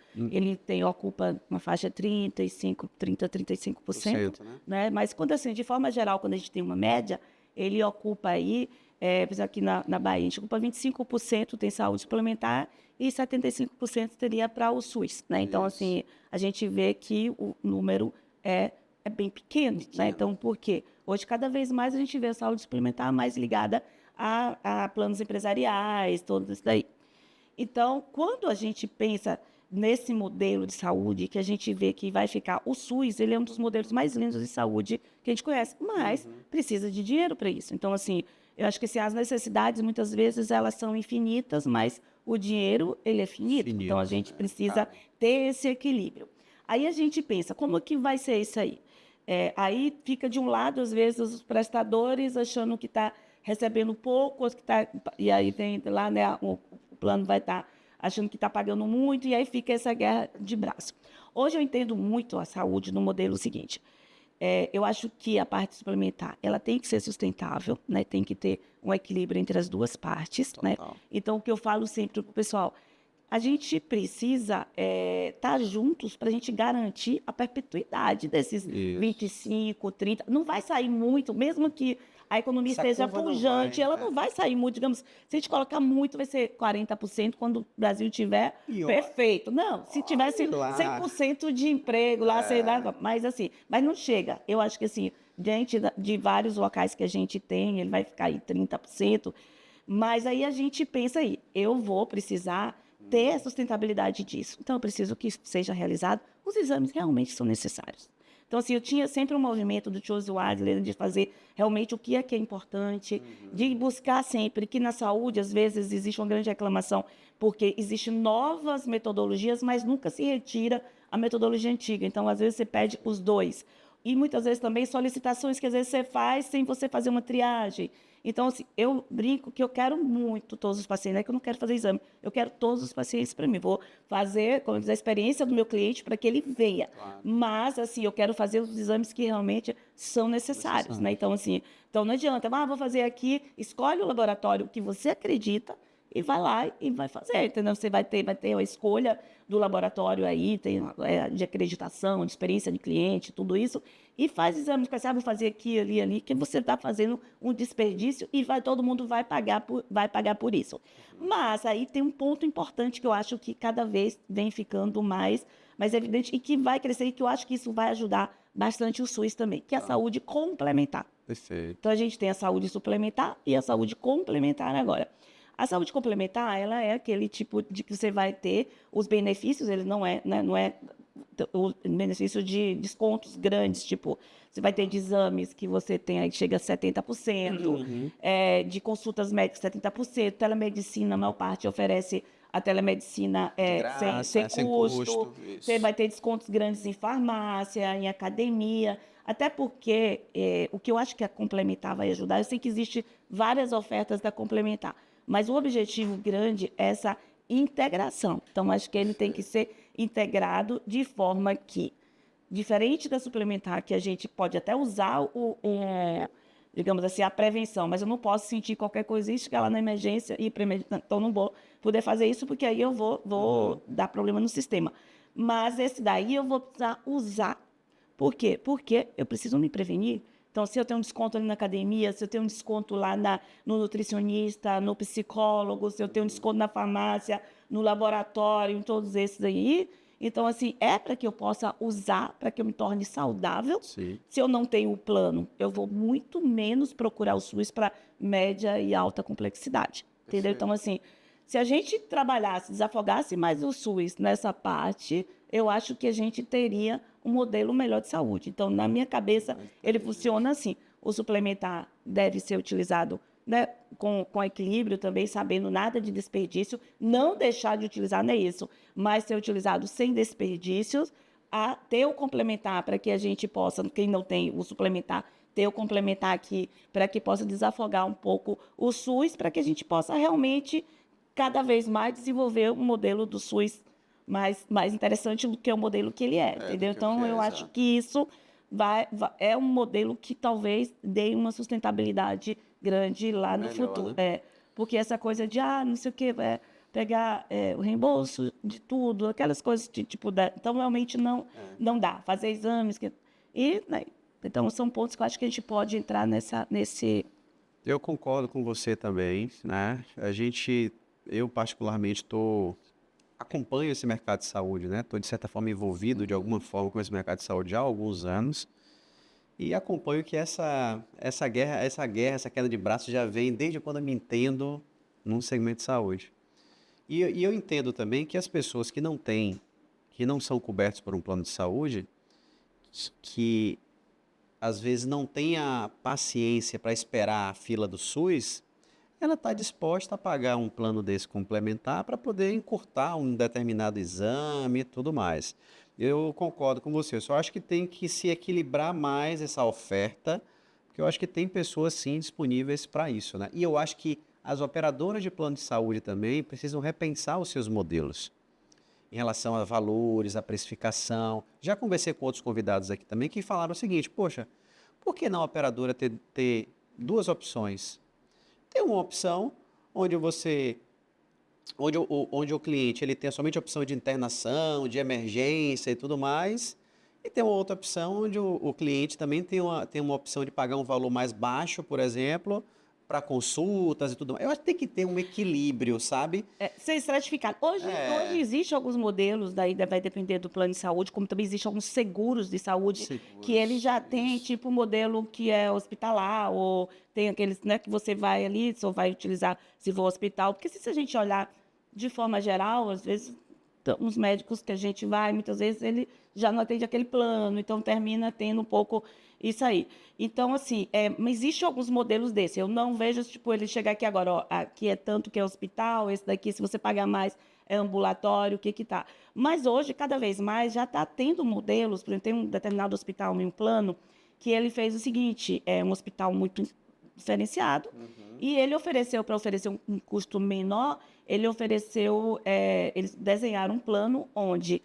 [SPEAKER 1] ocupa uma faixa de 35%, né? Mas, assim, de forma geral, quando a gente tem uma média, ele ocupa aí, por exemplo, aqui na Bahia, a gente ocupa 25% tem saúde suplementar e 75% seria para o SUS, né? Então, assim, a gente vê que o número é bem pequeno, né? Então, por quê? Hoje, cada vez mais, a gente vê a saúde suplementar mais ligada a planos empresariais, tudo isso daí. Então, quando a gente pensa nesse modelo de saúde, que a gente vê que vai ficar... O SUS, ele é um dos modelos mais lindos de saúde que a gente conhece, mas precisa de dinheiro para isso. Então, assim, eu acho que assim, as necessidades, muitas vezes, elas são infinitas, mas o dinheiro, ele é finito. Então, a gente precisa ter esse equilíbrio. Aí a gente pensa, como que vai ser isso aí? Aí fica de um lado, às vezes, os prestadores achando que está recebendo pouco, e aí tem lá, né, o plano vai estar achando que está pagando muito, e aí fica essa guerra de braço. Hoje eu entendo muito a saúde no modelo seguinte. Eu acho que a parte suplementar ela tem que ser sustentável, né? Tem que ter um equilíbrio entre as duas partes. Né? Então, o que eu falo sempre para o pessoal, a gente precisa estar juntos para a gente garantir a perpetuidade desses 25, 30. Não vai sair muito, mesmo que a economia esteja pujante, ela não vai sair muito. Digamos, se a gente colocar muito, vai ser 40% quando o Brasil tiver perfeito. Não, se tivesse 100% de emprego lá, sei lá, mas assim, mas não chega. Eu acho que assim, diante de vários locais que a gente tem, ele vai ficar aí 30%, mas aí a gente pensa aí, eu vou precisar ter a sustentabilidade disso. Então, eu preciso que isso seja realizado. Os exames realmente são necessários. Então, assim, eu tinha sempre um movimento do Chose Wadler de fazer realmente o que é importante, de buscar sempre que na saúde, às vezes, existe uma grande reclamação, porque existem novas metodologias, mas nunca se retira a metodologia antiga. Então, às vezes, você pede os dois. E, muitas vezes, também solicitações que, às vezes, você faz sem você fazer uma triagem. Então, assim, eu brinco que eu quero muito todos os pacientes, não é que eu não quero fazer exame, eu quero todos os pacientes para mim. Vou fazer, como diz, a experiência do meu cliente para que ele venha. Mas, assim, eu quero fazer os exames que realmente são necessários, né? Então, assim, então não adianta, vou fazer aqui, escolhe o laboratório que você acredita e vai lá e vai fazer, entendeu? Você vai ter a escolha do laboratório aí, tem de acreditação, de experiência de cliente, tudo isso, e faz exames que vou fazer aqui, ali, que você está fazendo um desperdício e todo mundo vai pagar por isso. Mas aí tem um ponto importante que eu acho que cada vez vem ficando mais evidente e que vai crescer e que eu acho que isso vai ajudar bastante o SUS também, que é a saúde complementar.
[SPEAKER 2] Perfeito.
[SPEAKER 1] Então, a gente tem a saúde suplementar e a saúde complementar agora. A saúde complementar, ela é aquele tipo de que você vai ter os benefícios, ele não é o benefício de descontos grandes, tipo, você vai ter de exames que você tem aí que chega a 70%, de consultas médicas 70%, telemedicina, a maior parte oferece a telemedicina sem custo. Você vai ter descontos grandes em farmácia, em academia, até porque o que eu acho que a complementar vai ajudar, eu sei que existe várias ofertas da complementar, mas o objetivo grande é essa integração. Então, acho que ele tem que ser integrado de forma que, diferente da suplementar, que a gente pode até usar digamos assim, a prevenção, mas eu não posso sentir qualquer coisa e chegar lá na emergência e então não vou poder fazer isso, porque aí eu vou dar problema no sistema. Mas esse daí eu vou precisar usar Por quê? Porque eu preciso me prevenir. Então, se eu tenho um desconto ali na academia, se eu tenho um desconto lá no nutricionista, no psicólogo, se eu tenho um desconto na farmácia, no laboratório, em todos esses aí, então, assim, é para que eu possa usar, para que eu me torne saudável.
[SPEAKER 2] Sim.
[SPEAKER 1] Se eu não tenho o plano, eu vou muito menos procurar o SUS para média e alta complexidade, entendeu? Então, assim, se a gente trabalhasse, desafogasse mais o SUS nessa parte, eu acho que a gente teria um modelo melhor de saúde. Então, na minha cabeça, ele funciona assim. O suplementar deve ser utilizado, né, com equilíbrio também, sabendo nada de desperdício, não deixar de utilizar, não é isso, mas ser utilizado sem desperdícios, a ter o complementar para que a gente possa, quem não tem o suplementar, ter o complementar aqui para que possa desafogar um pouco o SUS, para que a gente possa realmente, cada vez mais, desenvolver um modelo do SUS mais interessante do que o modelo que ele é, entendeu? Então, eu acho que isso é um modelo que talvez dê uma sustentabilidade grande lá no futuro.
[SPEAKER 2] Né?
[SPEAKER 1] Porque essa coisa de, não sei o quê, pegar o reembolso de tudo, aquelas coisas de tipo, então realmente não dá. Fazer exames. Né, então, são pontos que eu acho que a gente pode entrar nesse.
[SPEAKER 2] Eu concordo com você também, né? Eu particularmente acompanho esse mercado de saúde, né? Estou, de certa forma, envolvido de alguma forma com esse mercado de saúde há alguns anos e acompanho que essa guerra, essa queda de braço já vem desde quando eu me entendo num segmento de saúde. E eu entendo também que as pessoas que não são cobertas por um plano de saúde, que às vezes não têm a paciência para esperar a fila do SUS, ela está disposta a pagar um plano desse complementar para poder encurtar um determinado exame e tudo mais. Eu concordo com você, eu só acho que tem que se equilibrar mais essa oferta, porque eu acho que tem pessoas sim disponíveis para isso, né? E eu acho que as operadoras de plano de saúde também precisam repensar os seus modelos em relação a valores, a precificação. Já conversei com outros convidados aqui também que falaram o seguinte: poxa, por que não a operadora ter duas opções? Tem uma opção onde onde o cliente ele tem somente a opção de internação, de emergência e tudo mais, e tem uma outra opção onde o cliente também tem uma opção de pagar um valor mais baixo, por exemplo, para consultas e tudo mais. Eu acho que tem que ter um equilíbrio, sabe?
[SPEAKER 1] Ser estratificado. Hoje existem alguns modelos, daí vai depender do plano de saúde, como também existem alguns seguros de saúde, que ele já tem, tipo, modelo que é hospitalar, ou tem aqueles, né, que você vai ali, só vai utilizar se for hospital. Porque se a gente olhar de forma geral, às vezes, uns médicos que a gente vai, muitas vezes ele já não atende aquele plano, então termina tendo um pouco isso aí. Então, assim, existem alguns modelos desse. Eu não vejo, tipo, ele chegar aqui agora, ó, aqui é tanto que é hospital, esse daqui, se você pagar mais, é ambulatório, o que que tá. Mas hoje, cada vez mais, já está tendo modelos, por exemplo, tem um determinado hospital em um plano, que ele fez o seguinte, é um hospital muito diferenciado, e ele ofereceu, para oferecer um custo menor, eles desenharam um plano onde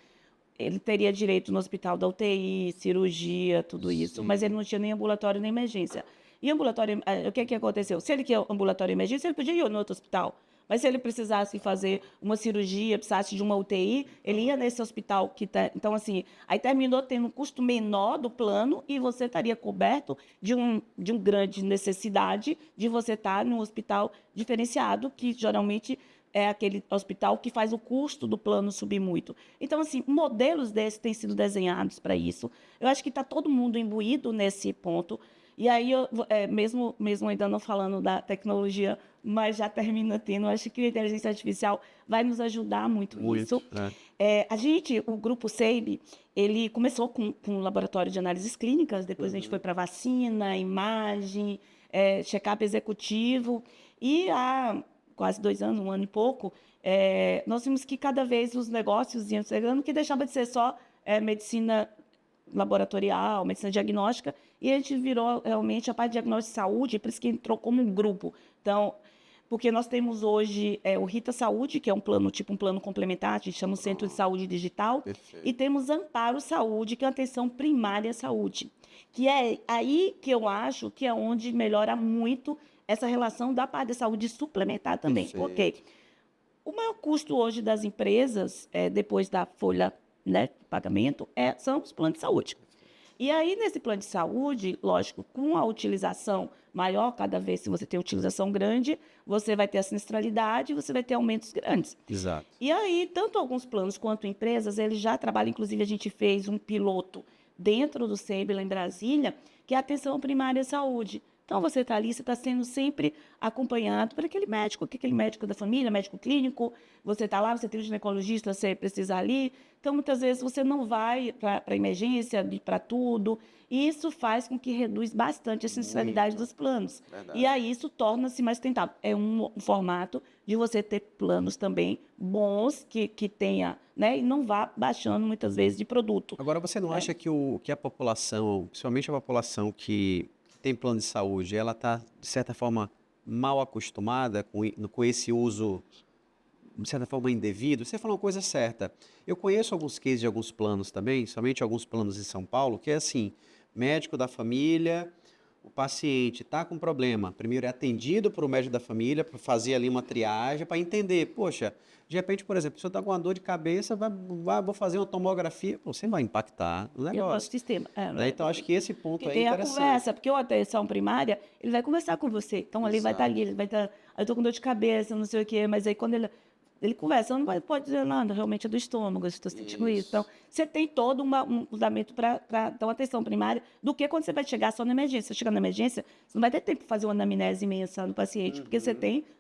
[SPEAKER 1] ele teria direito no hospital da UTI, cirurgia, tudo isso, mas ele não tinha nem ambulatório nem emergência. E ambulatório, o que aconteceu? Se ele quer ambulatório e emergência, ele podia ir no outro hospital. Mas se ele precisasse fazer uma cirurgia, precisasse de uma UTI, ele ia nesse hospital que tá. Então, assim, aí terminou tendo um custo menor do plano e você estaria coberto de um grande necessidade de você estar num hospital diferenciado, que geralmente é aquele hospital que faz o custo do plano subir muito. Então, assim, modelos desses têm sido desenhados para isso. Eu acho que está todo mundo imbuído nesse ponto. E aí, mesmo ainda não falando da tecnologia, mas já termina tendo, eu acho que a inteligência artificial vai nos ajudar muito nisso. O Grupo SEIB, ele começou com um laboratório de análises clínicas, depois a gente foi para vacina, imagem, check-up executivo, e há quase 2 anos, 1 ano e pouco, nós vimos que cada vez os negócios iam chegando, que deixava de ser só medicina laboratorial, medicina diagnóstica, e a gente virou realmente a parte de diagnóstico de saúde, por isso que entrou como um grupo. Então, porque nós temos hoje o Rita Saúde, que é um plano, tipo um plano complementar, a gente chama o Centro de Saúde Digital, e temos Amparo Saúde, que é a atenção primária à saúde, que é aí que eu acho que é onde melhora muito essa relação da parte da saúde suplementar também. Porque o maior custo hoje das empresas, depois da folha, né, de pagamento, são os planos de saúde. E aí, nesse plano de saúde, lógico, com a utilização maior, cada vez que você tem utilização grande, você vai ter a sinistralidade, você vai ter aumentos grandes.
[SPEAKER 2] Exato.
[SPEAKER 1] E aí, tanto alguns planos quanto empresas, eles já trabalham, inclusive a gente fez um piloto dentro do SEBLA em Brasília, que é a atenção primária à saúde. Então, você está ali, você está sendo sempre acompanhado por aquele médico da família, médico clínico, você está lá, você tem um ginecologista, você precisa ali. Então, muitas vezes, você não vai para a emergência, para tudo, e isso faz com que reduz bastante a sinistralidade dos planos.
[SPEAKER 2] Verdade.
[SPEAKER 1] E aí, isso torna-se mais sustentável. É um formato de você ter planos também bons, que tenha, né, e não vá baixando, muitas vezes, de produto.
[SPEAKER 2] Agora, você não acha que a população, principalmente a população que tem plano de saúde, ela está, de certa forma, mal acostumada com esse uso, de certa forma, indevido? Você falou uma coisa certa. Eu conheço alguns cases de alguns planos também, somente alguns planos em São Paulo, que é assim, médico da família, o paciente está com problema, primeiro é atendido por um médico da família para fazer ali uma triagem, para entender, poxa, de repente, por exemplo, se eu está com uma dor de cabeça, vou fazer uma tomografia, pô, você vai impactar no
[SPEAKER 1] E o nosso
[SPEAKER 2] negócio.
[SPEAKER 1] sistema.
[SPEAKER 2] Né? Então, acho que esse ponto
[SPEAKER 1] Que
[SPEAKER 2] é
[SPEAKER 1] tem a
[SPEAKER 2] interessante.
[SPEAKER 1] conversa, porque o atenção primária, ele vai conversar com você. Então, ele vai estar ali, ele vai estar, eu estou com dor de cabeça, não sei o quê, mas aí quando ele conversa, não pode dizer nada, realmente é do estômago, eu estou sentindo isso. Então, você tem todo um fundamento para dar uma atenção primária do que quando você vai chegar só na emergência. Você chega na emergência, você não vai ter tempo de fazer uma anamnese imensa no paciente, porque você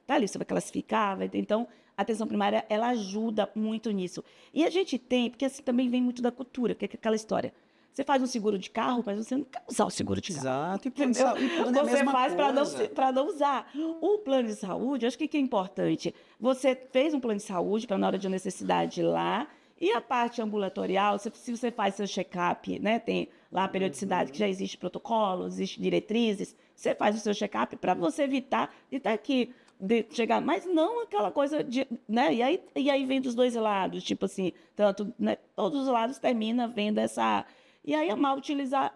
[SPEAKER 1] tá ali, você vai classificar, vai ter. Então, a atenção primária, ela ajuda muito nisso. E a gente tem, porque assim também vem muito da cultura, que é aquela história. Você faz um seguro de carro, mas você não quer usar o seguro de carro.
[SPEAKER 2] Exato,
[SPEAKER 1] Entendeu?
[SPEAKER 2] e plano é a
[SPEAKER 1] Você
[SPEAKER 2] mesma
[SPEAKER 1] faz
[SPEAKER 2] coisa.
[SPEAKER 1] para não usar. O plano de saúde, acho que é importante. Você fez um plano de saúde para na hora de necessidade ir lá, e a parte ambulatorial, se você faz seu check-up, né, tem lá a periodicidade, que já existe protocolo, existe diretrizes, você faz o seu check-up para você evitar de estar aqui, de chegar, mas não aquela coisa de, né, e aí vem dos dois lados, tipo assim, tanto, né, todos os lados termina vendo essa, e aí a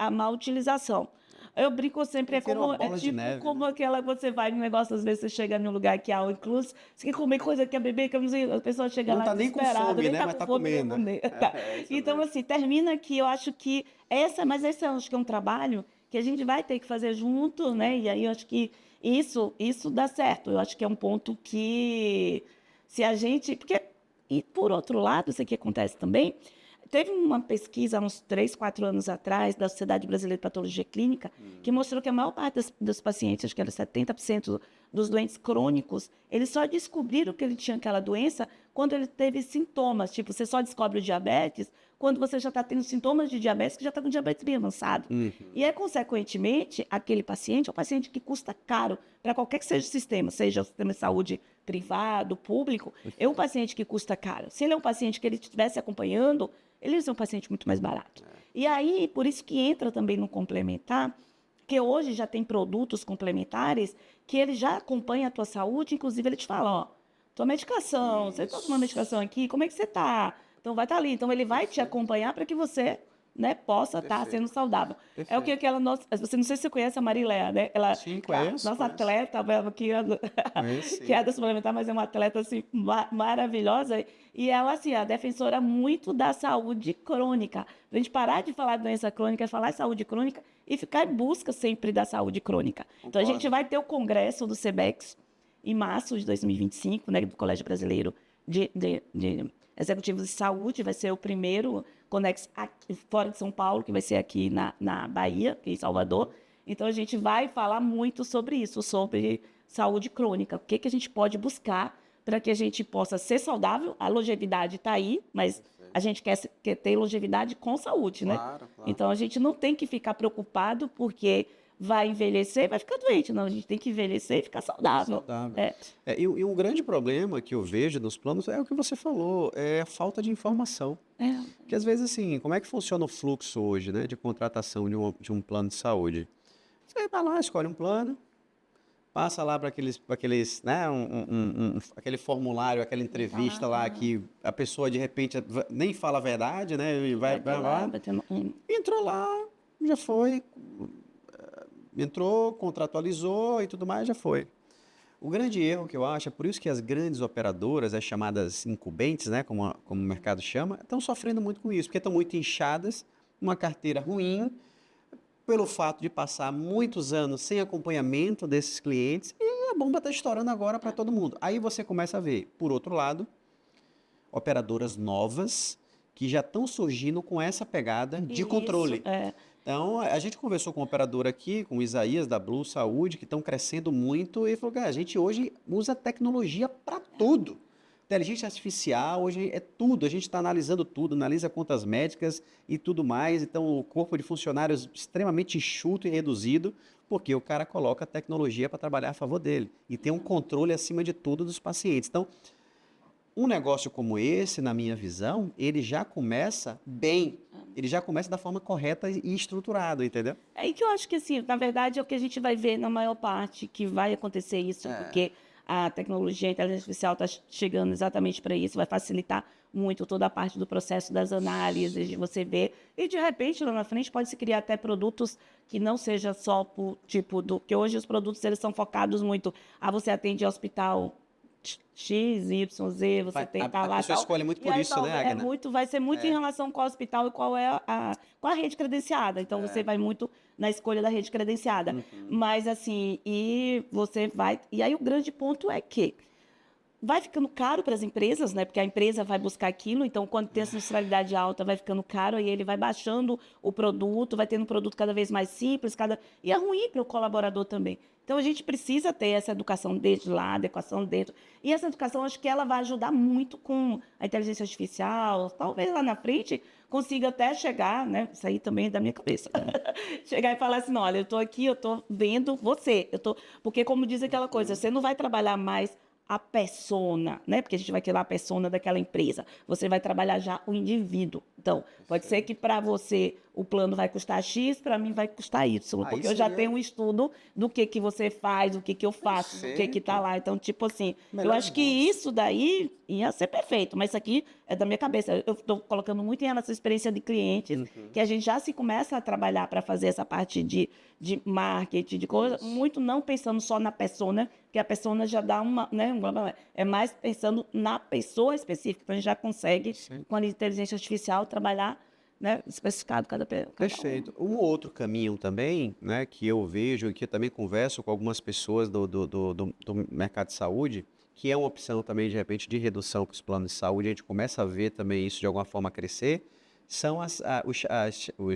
[SPEAKER 1] má utilização. Eu brinco sempre,
[SPEAKER 2] Vira uma bola de
[SPEAKER 1] tipo
[SPEAKER 2] neve,
[SPEAKER 1] como
[SPEAKER 2] né?
[SPEAKER 1] aquela, você vai no negócio, às vezes você chega num lugar que há all inclusive, você quer comer coisa, quer beber, quer não sei, a pessoa chega
[SPEAKER 2] Não
[SPEAKER 1] lá
[SPEAKER 2] tá nem com
[SPEAKER 1] desesperada,
[SPEAKER 2] fome,
[SPEAKER 1] nem
[SPEAKER 2] né?
[SPEAKER 1] tá
[SPEAKER 2] Mas
[SPEAKER 1] com
[SPEAKER 2] tá
[SPEAKER 1] fome, nem
[SPEAKER 2] comendo.
[SPEAKER 1] comer. Tá.
[SPEAKER 2] É isso
[SPEAKER 1] Então,
[SPEAKER 2] mesmo.
[SPEAKER 1] assim, termina que eu acho que mas esse eu acho que é um trabalho que a gente vai ter que fazer junto, né? E aí eu acho que isso dá certo. Eu acho que é um ponto que se a gente, porque e por outro lado, isso aqui acontece também. Teve uma pesquisa há uns 3, 4 anos atrás da Sociedade Brasileira de Patologia Clínica que mostrou que a maior parte dos pacientes, acho que era 70% dos doentes crônicos, eles só descobriram que ele tinha aquela doença quando ele teve sintomas. Tipo, você só descobre o diabetes quando você já está tendo sintomas de diabetes, que já está com diabetes bem avançado. E é, consequentemente, aquele paciente é um paciente que custa caro para qualquer que seja o sistema, seja o sistema de saúde privado, público, é um paciente que custa caro. Se ele é um paciente que ele estivesse acompanhando, ele é um paciente muito mais barato. E aí, por isso que entra também no complementar, que hoje já tem produtos complementares que ele já acompanha a tua saúde, inclusive ele te fala, ó, tua medicação, você está tomando medicação aqui, como é que você está? Então vai estar ali. Então ele vai te acompanhar para que você, né, possa estar sendo saudável. É o que aquela nossa, você não sei se você conhece a Mariléa, né? Ela,
[SPEAKER 2] Sim, conheço,
[SPEAKER 1] nossa
[SPEAKER 2] conheço.
[SPEAKER 1] atleta,
[SPEAKER 2] Conheço,
[SPEAKER 1] que é
[SPEAKER 2] sim.
[SPEAKER 1] da suplementar, mas é uma atleta assim maravilhosa. E ela assim, a defensora muito da saúde crônica. A gente parar de falar de doença crônica, falar de saúde crônica e ficar em busca sempre da saúde crônica. Então a gente
[SPEAKER 2] Concordo.
[SPEAKER 1] vai ter o congresso do SEBEX em março de 2025, né, do Colégio Brasileiro de Executivos de Saúde, vai ser o primeiro Conex aqui, fora de São Paulo, que vai ser aqui na Bahia, aqui em Salvador. Então, a gente vai falar muito sobre isso, sobre saúde crônica. O que, que a gente pode buscar para que a gente possa ser saudável. A longevidade está aí, mas a gente quer ter longevidade com saúde, né?
[SPEAKER 2] Claro, claro.
[SPEAKER 1] Então, a gente não tem que ficar preocupado porque vai envelhecer e vai ficar doente. Não, a gente tem que envelhecer e ficar saudável.
[SPEAKER 2] Saudável.
[SPEAKER 1] É.
[SPEAKER 2] E um grande problema que eu vejo nos planos é o que você falou, é a falta de informação.
[SPEAKER 1] É.
[SPEAKER 2] Porque às vezes, assim, como é que funciona o fluxo hoje, né, de contratação de um plano de saúde? Você vai lá, escolhe um plano, passa lá para aqueles, né, aquele formulário, aquela entrevista lá que a pessoa de repente nem fala a verdade, né, e vai lá, entrou lá, já foi, entrou, contratualizou e tudo mais, já foi. O grande erro que eu acho, é por isso que as grandes operadoras, as chamadas incumbentes, né, como o mercado chama, estão sofrendo muito com isso, porque estão muito inchadas, uma carteira ruim, pelo fato de passar muitos anos sem acompanhamento desses clientes e a bomba está estourando agora para todo mundo. Aí você começa a ver, por outro lado, operadoras novas que já estão surgindo com essa pegada de controle.
[SPEAKER 1] Isso, é.
[SPEAKER 2] Então, a gente conversou com um operador aqui, com o Isaías, da Blue Saúde, que estão crescendo muito, e ele falou que a gente hoje usa tecnologia para tudo. Inteligência artificial, hoje é tudo, a gente está analisando tudo, analisa contas médicas e tudo mais. Então, o corpo de funcionários extremamente enxuto e reduzido, porque o cara coloca a tecnologia para trabalhar a favor dele e tem um controle acima de tudo dos pacientes. Então, um negócio como esse, na minha visão, ele já começa bem, ele já começa da forma correta e estruturado, entendeu?
[SPEAKER 1] É aí que eu acho que, assim, na verdade, é o que a gente vai ver na maior parte que vai acontecer isso, porque a tecnologia, a inteligência artificial está chegando exatamente para isso, vai facilitar muito toda a parte do processo das análises, de você ver, e de repente, lá na frente, pode se criar até produtos que não seja só por tipo do... Porque hoje os produtos, eles são focados muito, você atende hospital X, Y, Z, você tem que estar lá.
[SPEAKER 2] A pessoa escolhe muito por isso, né, Agna?
[SPEAKER 1] Vai ser muito em relação qual hospital e qual é qual a rede credenciada. Então, você vai muito na escolha da rede credenciada. Mas, assim, e você vai... E aí, o grande ponto é que vai ficando caro para as empresas, né? Porque a empresa vai buscar aquilo, então quando tem a sinistralidade alta, vai ficando caro, aí ele vai baixando o produto, vai tendo um produto cada vez mais simples, e é ruim para o colaborador também. Então a gente precisa ter essa educação desde lá, adequação dentro. E essa educação, acho que ela vai ajudar muito com a inteligência artificial, talvez lá na frente consiga até chegar, né? Isso aí também é da minha cabeça. Chegar e falar assim, não, olha, eu estou aqui, eu estou vendo você. Porque, como diz aquela coisa, você não vai trabalhar mais a persona, né? Porque a gente vai ter lá a persona daquela empresa. Você vai trabalhar já o indivíduo. Então, pode ser que para você o plano vai custar X, para mim vai custar Y, porque eu já tenho um estudo do que você faz, o que eu faço, o que está lá. Então, tipo assim, eu acho que isso daí ia ser perfeito, mas isso aqui é da minha cabeça. Eu estou colocando muito em relação à experiência de clientes, que a gente já se começa a trabalhar para fazer essa parte de marketing, de coisa, muito não pensando só na persona, que a persona já dá uma, né, é mais pensando na pessoa específica, então a gente já consegue, com a inteligência artificial, trabalhar, né, especificado cada
[SPEAKER 2] Perfeito. Um outro caminho também, né, que eu vejo e que eu também converso com algumas pessoas do mercado de saúde, que é uma opção também, de repente, de redução para os planos de saúde, a gente começa a ver também isso de alguma forma crescer, são as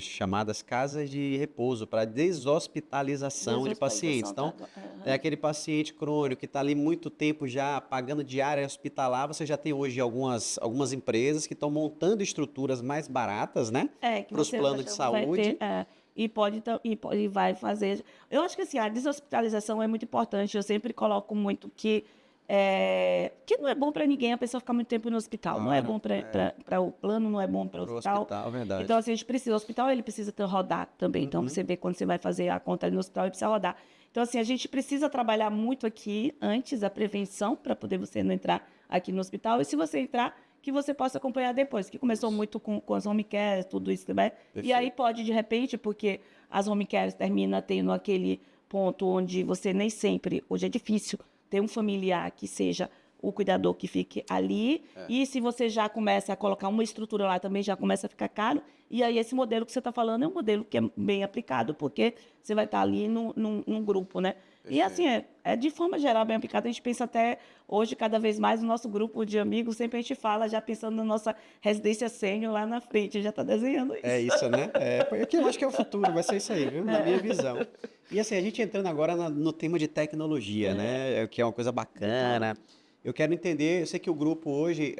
[SPEAKER 2] chamadas casas de repouso para deshospitalização de pacientes. Então, é aquele paciente crônico que está ali muito tempo já pagando diária hospitalar. Você já tem hoje algumas empresas que estão montando estruturas mais baratas, né? Para os planos de saúde.
[SPEAKER 1] E vai fazer. Eu acho que assim, a deshospitalização é muito importante. Eu sempre coloco muito que não é bom para ninguém a pessoa ficar muito tempo no hospital. Não é bom para o plano, não é bom para o hospital.
[SPEAKER 2] Verdade.
[SPEAKER 1] Então, assim, a gente precisa. O hospital, ele precisa rodar também. Então, você vê quando você vai fazer a conta ali no hospital, ele precisa rodar. Então, assim, a gente precisa trabalhar muito aqui antes a prevenção, para poder você não entrar aqui no hospital. E se você entrar, que você possa acompanhar depois, que começou muito com as home care, tudo isso, né? E aí pode, de repente, porque as home care terminam tendo aquele ponto onde você nem sempre, hoje é difícil ter um familiar que seja o cuidador que fique ali, e se você já começa a colocar uma estrutura lá também, já começa a ficar caro, e aí esse modelo que você está falando é um modelo que é bem aplicado, porque você vai estar ali num grupo, né? E assim, de forma geral bem aplicado, a gente pensa até hoje, cada vez mais, no nosso grupo de amigos, sempre a gente fala, já pensando na nossa residência sênior lá na frente, já está desenhando isso.
[SPEAKER 2] É isso, né? Porque eu acho que é o futuro, vai ser isso aí, viu? Na minha visão. E assim, a gente entrando agora no tema de tecnologia, né? Que é uma coisa bacana. Eu quero entender, eu sei que o grupo hoje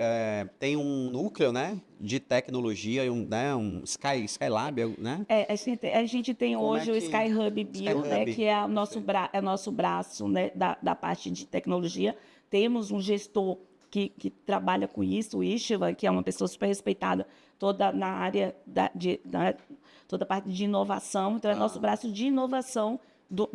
[SPEAKER 2] tem um núcleo, né, de tecnologia, um Skylab, né?
[SPEAKER 1] A gente tem hoje o Sky Hub Bio, né, que é o nosso braço, né, da parte de tecnologia. Temos um gestor que trabalha com isso, o Ishva, que é uma pessoa super respeitada, toda na área toda a parte de inovação. Então, é nosso braço de inovação do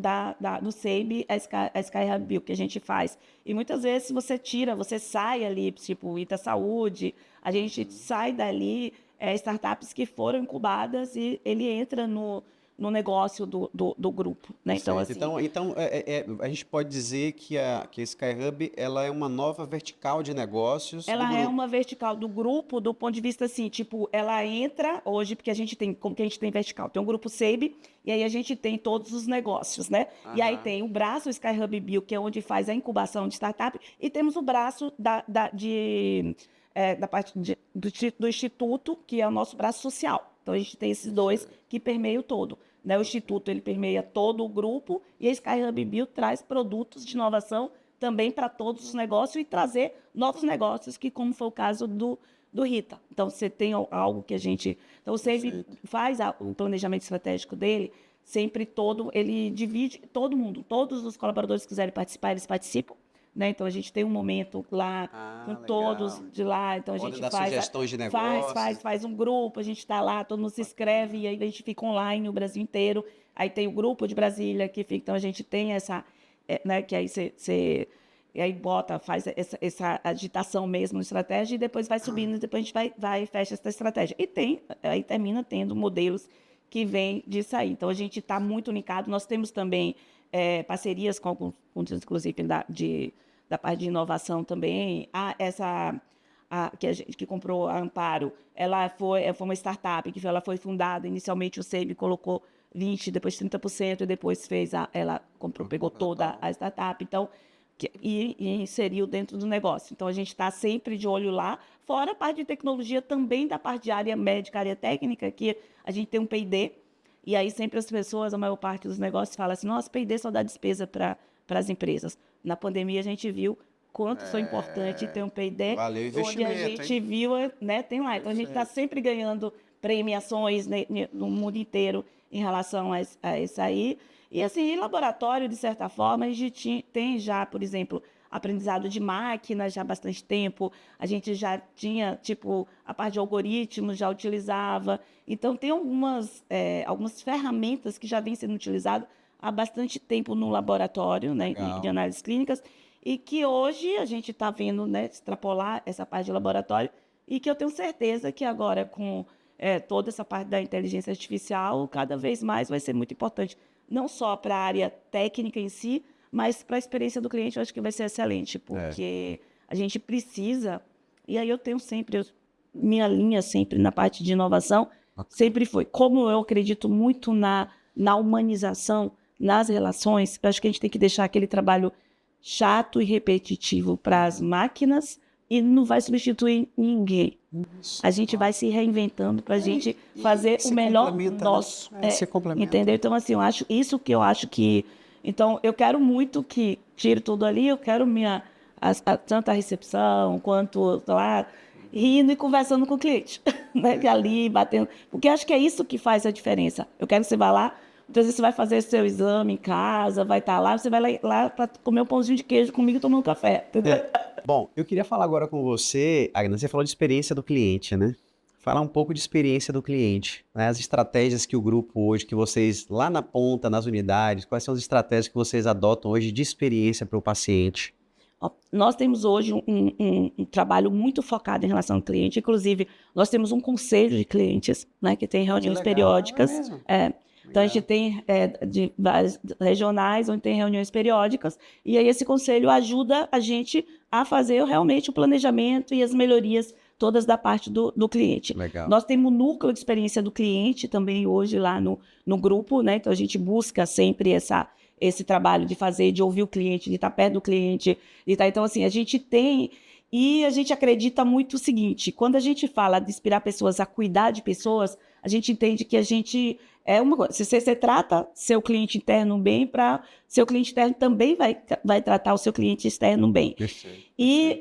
[SPEAKER 1] SEIB, a Sky Hub Bio, que a gente faz. E muitas vezes você sai ali, tipo o Ita Saúde, a gente sai dali, startups que foram incubadas e ele entra no no negócio do grupo, né? Então,
[SPEAKER 2] Certo.
[SPEAKER 1] assim,
[SPEAKER 2] Então a gente pode dizer que que a SkyHub ela é uma nova vertical de negócios do
[SPEAKER 1] ela é
[SPEAKER 2] grupo.
[SPEAKER 1] uma vertical do grupo, do ponto de vista assim, tipo, ela entra hoje, porque a gente tem, como que a gente tem vertical? Tem um grupo SEIB, e aí a gente tem todos os negócios, né? E aí
[SPEAKER 2] Aham.
[SPEAKER 1] tem o braço SkyHub Bio, que é onde faz a incubação de startup, e temos o braço da parte do Instituto, que é o nosso braço social. Então a gente tem esses dois que permeiam todo. Né? O Instituto ele permeia todo o grupo, e a SkyHub Bio traz produtos de inovação também para todos os negócios e trazer novos negócios, que como foi o caso do Rita. Então, você tem algo que a gente... Então, você
[SPEAKER 2] Perfeito.
[SPEAKER 1] faz o planejamento estratégico dele, sempre todo, ele divide todo mundo, todos os colaboradores que quiserem participar, eles participam. Né? Então, a gente tem um momento lá com todos
[SPEAKER 2] Legal.
[SPEAKER 1] de lá, então a
[SPEAKER 2] Podem
[SPEAKER 1] gente
[SPEAKER 2] dar sugestões de negócios.
[SPEAKER 1] faz um grupo, a gente está lá, todo mundo se inscreve, e aí a gente fica online no Brasil inteiro. Aí tem o grupo de Brasília, que fica, então a gente tem essa... né, que aí você e aí faz essa agitação mesmo na estratégia, e depois vai subindo, e depois a gente vai e fecha essa estratégia. Aí termina tendo modelos que vêm disso aí. Então, a gente está muito linkado. Nós temos também parcerias com alguns, inclusive, da parte de inovação também. Que comprou a Amparo, ela foi uma startup, que ela foi fundada, inicialmente o SEIB colocou 20%, depois 30%, e depois ela comprou, pegou toda a startup. Então, e inseriu dentro do negócio. Então, a gente está sempre de olho lá, fora a parte de tecnologia também, da parte de área médica, área técnica, que a gente tem um P&D, e aí sempre as pessoas, a maior parte dos negócios, fala assim, nossa, P&D só dá despesa para as empresas. Na pandemia, a gente viu quanto foi importante ter um P&D,
[SPEAKER 2] Valeu o
[SPEAKER 1] onde a
[SPEAKER 2] investimento,
[SPEAKER 1] gente
[SPEAKER 2] hein?
[SPEAKER 1] viu, né, tem lá. Então, a gente está sempre ganhando premiações, né, no mundo inteiro em relação a isso aí. E, assim, em laboratório, de certa forma, a gente tem já, por exemplo, aprendizado de máquinas já há bastante tempo, a gente já tinha, tipo, a parte de algoritmos já utilizava. Então, tem algumas ferramentas que já vêm sendo utilizadas há bastante tempo no laboratório, né, de
[SPEAKER 2] Legal.
[SPEAKER 1] análises clínicas, e que hoje a gente está vendo, né, extrapolar essa parte de laboratório, e que eu tenho certeza que agora, com toda essa parte da inteligência artificial, cada vez mais vai ser muito importante, não só para a área técnica em si, mas para a experiência do cliente. Eu acho que vai ser excelente, porque a gente precisa, e aí eu tenho sempre, minha linha sempre na parte de inovação, sempre foi, como eu acredito muito na humanização, nas relações, eu acho que a gente tem que deixar aquele trabalho chato e repetitivo para as máquinas, e não vai substituir ninguém.
[SPEAKER 2] Isso.
[SPEAKER 1] A gente vai se reinventando para a gente fazer o melhor nosso.
[SPEAKER 2] Se complementa.
[SPEAKER 1] Entendeu? Então, assim, eu acho que... Então, eu quero muito que tire tudo ali, eu quero tanto a recepção, quanto lá, rindo e conversando com o cliente. Né? Que ali, batendo... Porque acho que é isso que faz a diferença. Eu quero que você vá lá, muitas vezes você vai fazer seu exame em casa, vai estar lá, você vai lá para comer um pãozinho de queijo comigo e tomar um café. Entendeu?
[SPEAKER 2] Bom, eu queria falar agora com você, Agnes, você falou de experiência do cliente, né? Falar um pouco de experiência do cliente, né? As estratégias que o grupo hoje, que vocês lá na ponta, nas unidades, quais são as estratégias que vocês adotam hoje de experiência para o paciente?
[SPEAKER 1] Nós temos hoje um trabalho muito focado em relação ao cliente. Inclusive, nós temos um conselho de clientes, né, que tem reuniões periódicas.
[SPEAKER 2] É mesmo?
[SPEAKER 1] Então, a gente tem de várias regionais, onde tem reuniões periódicas, e aí esse conselho ajuda a gente a fazer realmente o planejamento e as melhorias todas da parte do cliente.
[SPEAKER 2] Legal.
[SPEAKER 1] Nós temos um núcleo de experiência do cliente também hoje lá no grupo, né? Então, a gente busca sempre esse trabalho de ouvir o cliente, de estar perto do cliente. Então, assim, a gente tem... E a gente acredita muito o seguinte, quando a gente fala de inspirar pessoas a cuidar de pessoas, a gente entende que a gente... uma coisa, se você trata seu cliente interno bem, para seu cliente interno também vai tratar o seu cliente externo bem. E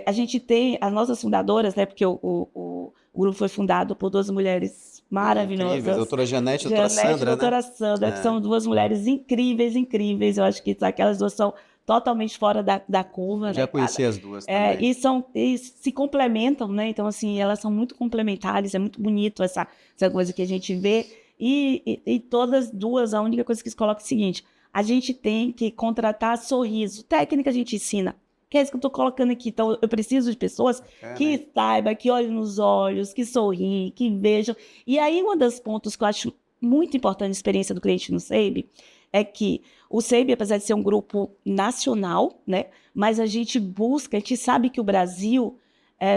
[SPEAKER 1] a gente tem as nossas fundadoras, né, porque o grupo foi fundado por duas mulheres maravilhosas.
[SPEAKER 2] Incrível. Doutora Janete e doutora Sandra,
[SPEAKER 1] doutora Sandra, que são duas mulheres incríveis, incríveis. Eu acho que aquelas duas são totalmente fora da curva.
[SPEAKER 2] Já
[SPEAKER 1] né,
[SPEAKER 2] conheci as duas também.
[SPEAKER 1] E se complementam, né? Então, assim, elas são muito complementares, é muito bonito essa coisa que a gente vê. E todas duas, a única coisa que se coloca é o seguinte, a gente tem que contratar sorriso. Técnica a gente ensina, que é isso que eu estou colocando aqui. Então, eu preciso de pessoas que saibam, que olhem nos olhos, que sorriem, que vejam. E aí, um dos pontos que eu acho muito importante na experiência do cliente no SEIB é que o SEIB, apesar de ser um grupo nacional, né, mas a gente sabe que o Brasil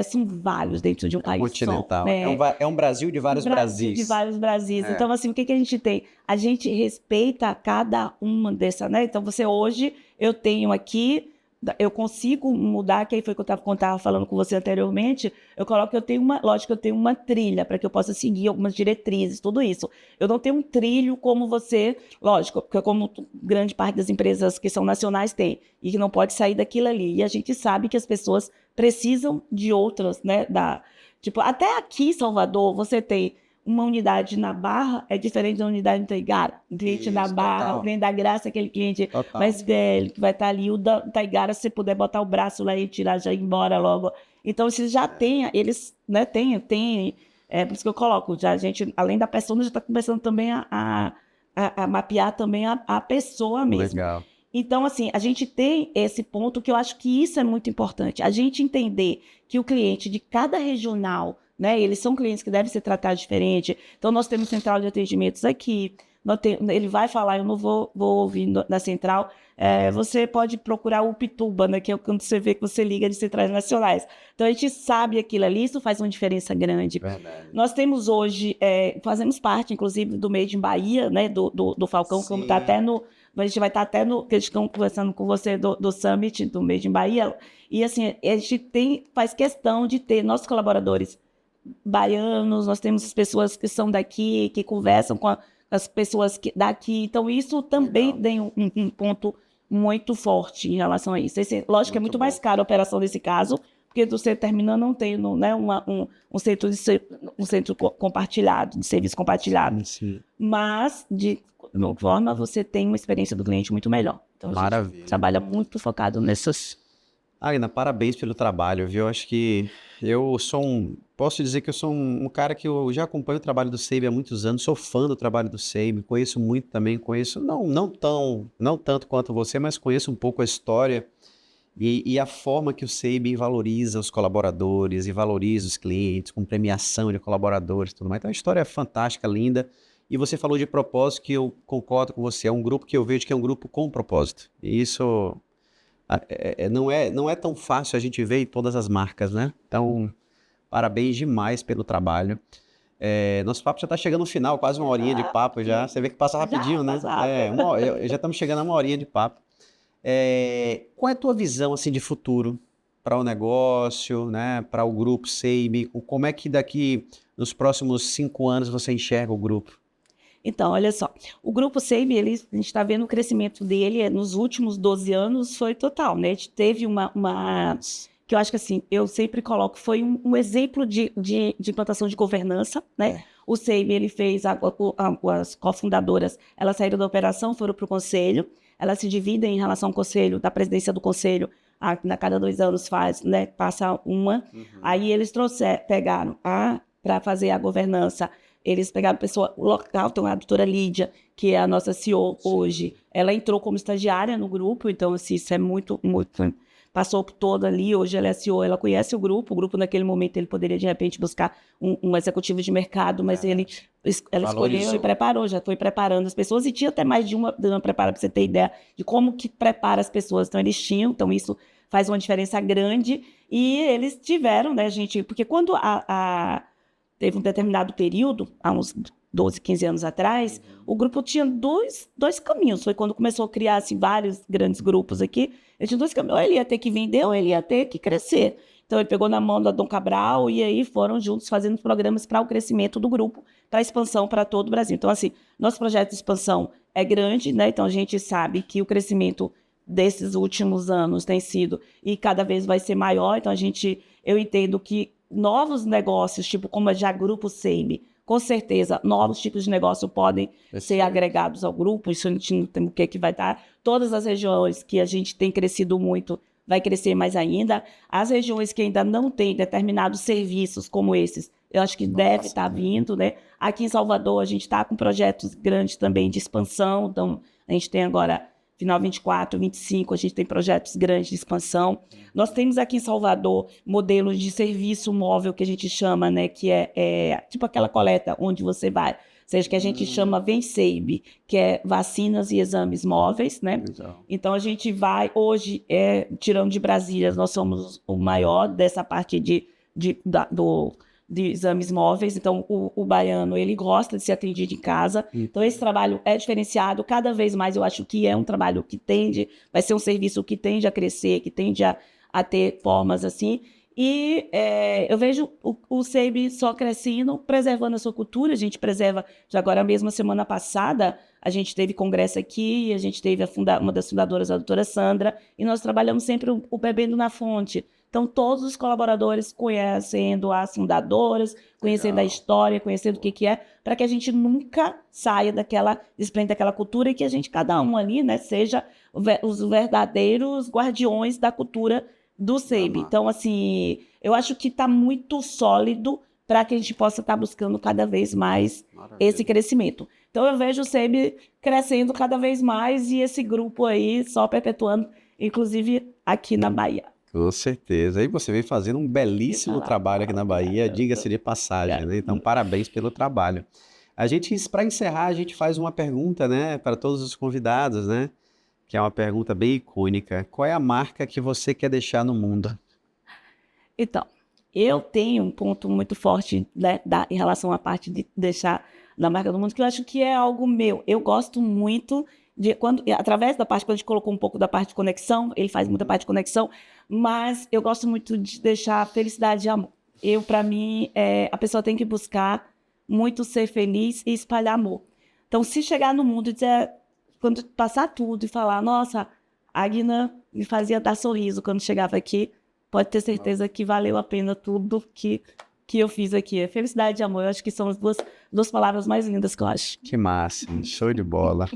[SPEAKER 1] são vários dentro de um país
[SPEAKER 2] Continental.
[SPEAKER 1] só. Né?
[SPEAKER 2] É um Brasil de vários Brasis.
[SPEAKER 1] De vários Brasis. Então, assim, o que a gente tem? A gente respeita cada uma dessas, né? Então, hoje, eu tenho aqui, eu consigo mudar, que aí foi que eu estava falando com você anteriormente, eu coloco que eu tenho eu tenho uma trilha para que eu possa seguir algumas diretrizes, tudo isso. Eu não tenho um trilho como você, lógico, porque como grande parte das empresas que são nacionais tem, e que não pode sair daquilo ali. E a gente sabe que as pessoas precisam de outras, né? Tipo, até aqui em Salvador, você tem uma unidade na Barra é diferente da unidade em Taigara. O cliente na Barra, o cliente da Graça, aquele cliente mais velho, que vai estar ali. O da Taigara, se você puder botar o braço lá e tirar, já ir embora logo. Então, se já tem, eles, né, tem, por isso que eu coloco, já a gente, além da pessoa, já está começando também a mapear também a pessoa mesmo.
[SPEAKER 2] Legal.
[SPEAKER 1] Então, assim, a gente tem esse ponto que eu acho que isso é muito importante. A gente entender que o cliente de cada regional, né, eles são clientes que devem ser tratados diferente. Então, nós temos central de atendimentos aqui. Ele vai falar, eu não vou ouvir na central. Você pode procurar o Pituba, né, que é quando você vê que você liga de centrais nacionais. Então, a gente sabe aquilo ali, isso faz uma diferença grande.
[SPEAKER 2] Verdade.
[SPEAKER 1] Nós temos hoje, fazemos parte, inclusive, do Made in Bahia, né, do Falcão,
[SPEAKER 2] Sim.
[SPEAKER 1] como está até no... A gente vai estar até no... que eles estão conversando com você do Summit, do Made in Bahia. E, assim, a gente faz questão de ter nossos colaboradores baianos, nós temos as pessoas que são daqui, que conversam com as pessoas daqui. Então, isso também tem um ponto muito forte em relação a isso. Lógico que é muito mais caro a operação nesse caso, porque você terminando não tem, né, um centro compartilhado, de serviço compartilhado.
[SPEAKER 2] Sim.
[SPEAKER 1] Mas, de alguma forma, você tem uma experiência do cliente muito melhor. Então, a gente trabalha muito focado nessas...
[SPEAKER 2] Agna, parabéns pelo trabalho, viu? Acho que posso dizer que eu sou um cara que eu já acompanho o trabalho do SEIB há muitos anos, sou fã do trabalho do SEIB, conheço muito também, não tanto quanto você, mas conheço um pouco a história e a forma que o SEIB valoriza os colaboradores e valoriza os clientes, com premiação de colaboradores e tudo mais. Então, a história é fantástica, linda. E você falou de propósito, que eu concordo com você, é um grupo que eu vejo que é um grupo com propósito. E isso... não é tão fácil a gente ver em todas as marcas, né? Então, parabéns demais pelo trabalho. Nosso papo já está chegando no final, quase uma horinha de papo já. Você vê que passa rapidinho, né? Já estamos chegando a uma horinha de papo. Qual é a tua visão assim, de futuro para o negócio, né? Para o grupo SEIB? Como é que daqui, nos próximos 5 anos, você enxerga o grupo?
[SPEAKER 1] Então, olha só, o Grupo SEIB, a gente está vendo o crescimento dele nos últimos 12 anos, foi total, né? A gente teve que eu acho que assim, eu sempre coloco, foi um exemplo de implantação de governança, né? O SEIB, ele fez, as cofundadoras, elas saíram da operação, foram para o conselho, elas se dividem em relação ao conselho, da presidência do conselho, a cada 2 anos passa uma, aí eles pegaram para fazer a governança. Eles pegaram pessoa local, então a doutora Lídia, que é a nossa CEO hoje, ela entrou como estagiária no grupo, então assim, isso é muito, passou por toda ali, hoje ela é CEO, ela conhece o grupo naquele momento ele poderia de repente buscar um executivo de mercado, mas ela escolheu e preparou, já foi preparando as pessoas, e tinha até mais de uma preparada, para você ter ideia de como que prepara as pessoas, então eles tinham, então isso faz uma diferença grande, e eles tiveram, né, gente, porque quando teve um determinado período, há uns 12, 15 anos atrás, o grupo tinha dois caminhos. Foi quando começou a criar assim, vários grandes grupos aqui. Ele tinha 2 caminhos. Ou ele ia ter que vender, ou ele ia ter que crescer. Então, ele pegou na mão da Dom Cabral e aí foram juntos fazendo programas para o crescimento do grupo, para a expansão para todo o Brasil. Então, assim, nosso projeto de expansão é grande, né? Então, a gente sabe que o crescimento desses últimos anos tem sido, e cada vez vai ser maior. Então, eu entendo que novos negócios, tipo como é já Grupo SEIB, com certeza, novos tipos de negócio podem ser agregados ao grupo, isso a gente não tem o que vai estar. Todas as regiões que a gente tem crescido muito, vai crescer mais ainda. As regiões que ainda não têm determinados serviços como esses, eu acho que deve estar vindo, né? Aqui em Salvador, a gente está com projetos grandes também de expansão, então a gente tem agora... Final 24, 25, a gente tem projetos grandes de expansão. Nós temos aqui em Salvador modelos de serviço móvel que a gente chama, né, que é tipo aquela coleta onde você seja, que a gente chama VenSabe, que é vacinas e exames móveis, né?
[SPEAKER 2] Legal.
[SPEAKER 1] Então, a gente vai, hoje, tirando de Brasília, nós somos o maior dessa parte de exames móveis. Então, o baiano, ele gosta de ser atendido em casa. Então, esse trabalho é diferenciado. Cada vez mais, eu acho que é um trabalho que vai ser um serviço que tende a crescer, que tende a ter formas assim. E eu vejo o SEIB só crescendo, preservando a sua cultura. A gente preserva, já agora mesmo, semana passada, a gente teve congresso aqui, e a gente teve uma das fundadoras, a doutora Sandra, e nós trabalhamos sempre o Bebendo na Fonte. Então, todos os colaboradores conhecendo as fundadoras, conhecendo a história, conhecendo o que é, para que a gente nunca saia desprenda daquela cultura e que a gente, cada um ali, né, seja os verdadeiros guardiões da cultura do SEIB. Então, assim, eu acho que está muito sólido para que a gente possa estar buscando cada vez mais esse crescimento. Então, eu vejo o SEIB crescendo cada vez mais e esse grupo aí só perpetuando, inclusive aqui na Bahia.
[SPEAKER 2] Com certeza. E você vem fazendo um belíssimo trabalho aqui na Bahia, diga-se de passagem, né? Então, parabéns pelo trabalho. Para encerrar, a gente faz uma pergunta, né, para todos os convidados, né? Que é uma pergunta bem icônica. Qual é a marca que você quer deixar no mundo?
[SPEAKER 1] Então, eu tenho um ponto muito forte, né, em relação à parte de deixar na marca do mundo, que eu acho que é algo meu. Eu gosto muito através da parte, quando a gente colocou um pouco da parte de conexão, ele faz muita parte de conexão, mas eu gosto muito de deixar felicidade e amor. Para mim, a pessoa tem que buscar muito ser feliz e espalhar amor. Então, se chegar no mundo e dizer, quando passar tudo e falar, nossa, a Agna me fazia dar sorriso quando chegava aqui, pode ter certeza que valeu a pena tudo que eu fiz aqui. Felicidade e amor, eu acho que são as duas palavras mais lindas que eu acho.
[SPEAKER 2] Que máximo, show de bola.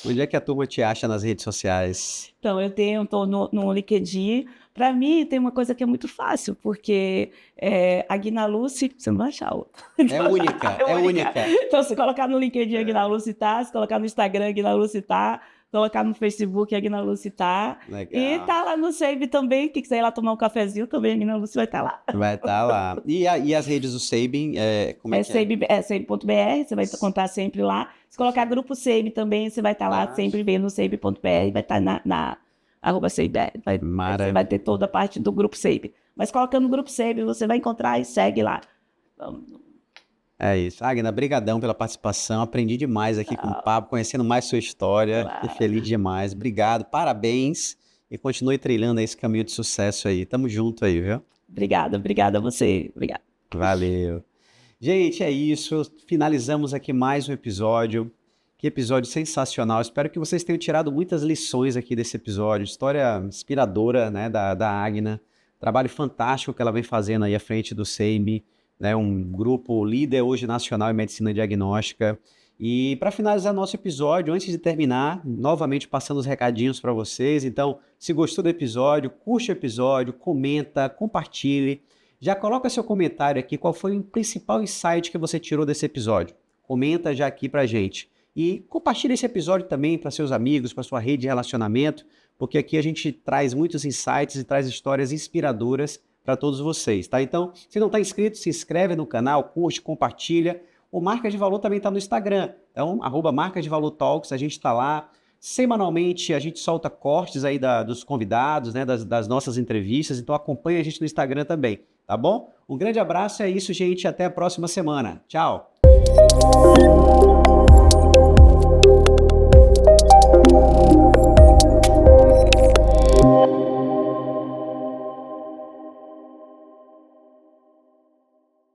[SPEAKER 2] Onde é que a turma te acha nas redes sociais?
[SPEAKER 1] Então, eu estou no LinkedIn. Para mim, tem uma coisa que é muito fácil, porque Agna Lucy, você não vai achar outra.
[SPEAKER 2] É única.
[SPEAKER 1] Então, se colocar no LinkedIn Agna Lucy tá, se colocar no Instagram Agna Lucy tá, colocar no Facebook Agna Lucy tá.
[SPEAKER 2] Legal.
[SPEAKER 1] E tá lá no SEIB também, quem quiser ir lá tomar um cafezinho, também Agna Lucy vai estar lá.
[SPEAKER 2] Vai estar lá. E as redes do SEIB, como é que é?
[SPEAKER 1] SEIB.br, você vai encontrar sempre lá. Se colocar grupo SEIB também, você vai estar lá sempre vendo SEIB.br, vai estar na @SEIB. Você vai ter toda a parte do grupo SEIB. Mas colocando no grupo SEIB, você vai encontrar e segue lá.
[SPEAKER 2] É isso. Agna, brigadão pela participação. Aprendi demais aqui com o papo, conhecendo mais sua história. Fiquei feliz demais. Obrigado, parabéns. E continue trilhando esse caminho de sucesso aí. Tamo junto aí, viu?
[SPEAKER 1] Obrigada a você. Obrigada.
[SPEAKER 2] Valeu. Gente, é isso. Finalizamos aqui mais um episódio. Que episódio sensacional. Espero que vocês tenham tirado muitas lições aqui desse episódio. História inspiradora, né, da Agna. Trabalho fantástico que ela vem fazendo aí à frente do SEIB, né, um grupo líder hoje nacional em medicina diagnóstica. E para finalizar nosso episódio, antes de terminar, novamente passando os recadinhos para vocês. Então, se gostou do episódio, curte o episódio, comenta, compartilhe. Já coloca seu comentário aqui, qual foi o principal insight que você tirou desse episódio. Comenta já aqui pra gente. E compartilhe esse episódio também para seus amigos, para sua rede de relacionamento, porque aqui a gente traz muitos insights e traz histórias inspiradoras para todos vocês, tá? Então, se não está inscrito, se inscreve no canal, curte, compartilha. O Marca de Valor também está no Instagram. Então, @Marca de Valor Talks, a gente está lá. Semanalmente a gente solta cortes aí dos convidados, né, das nossas entrevistas, então acompanha a gente no Instagram também, tá bom? Um grande abraço, é isso, gente, até a próxima semana. Tchau!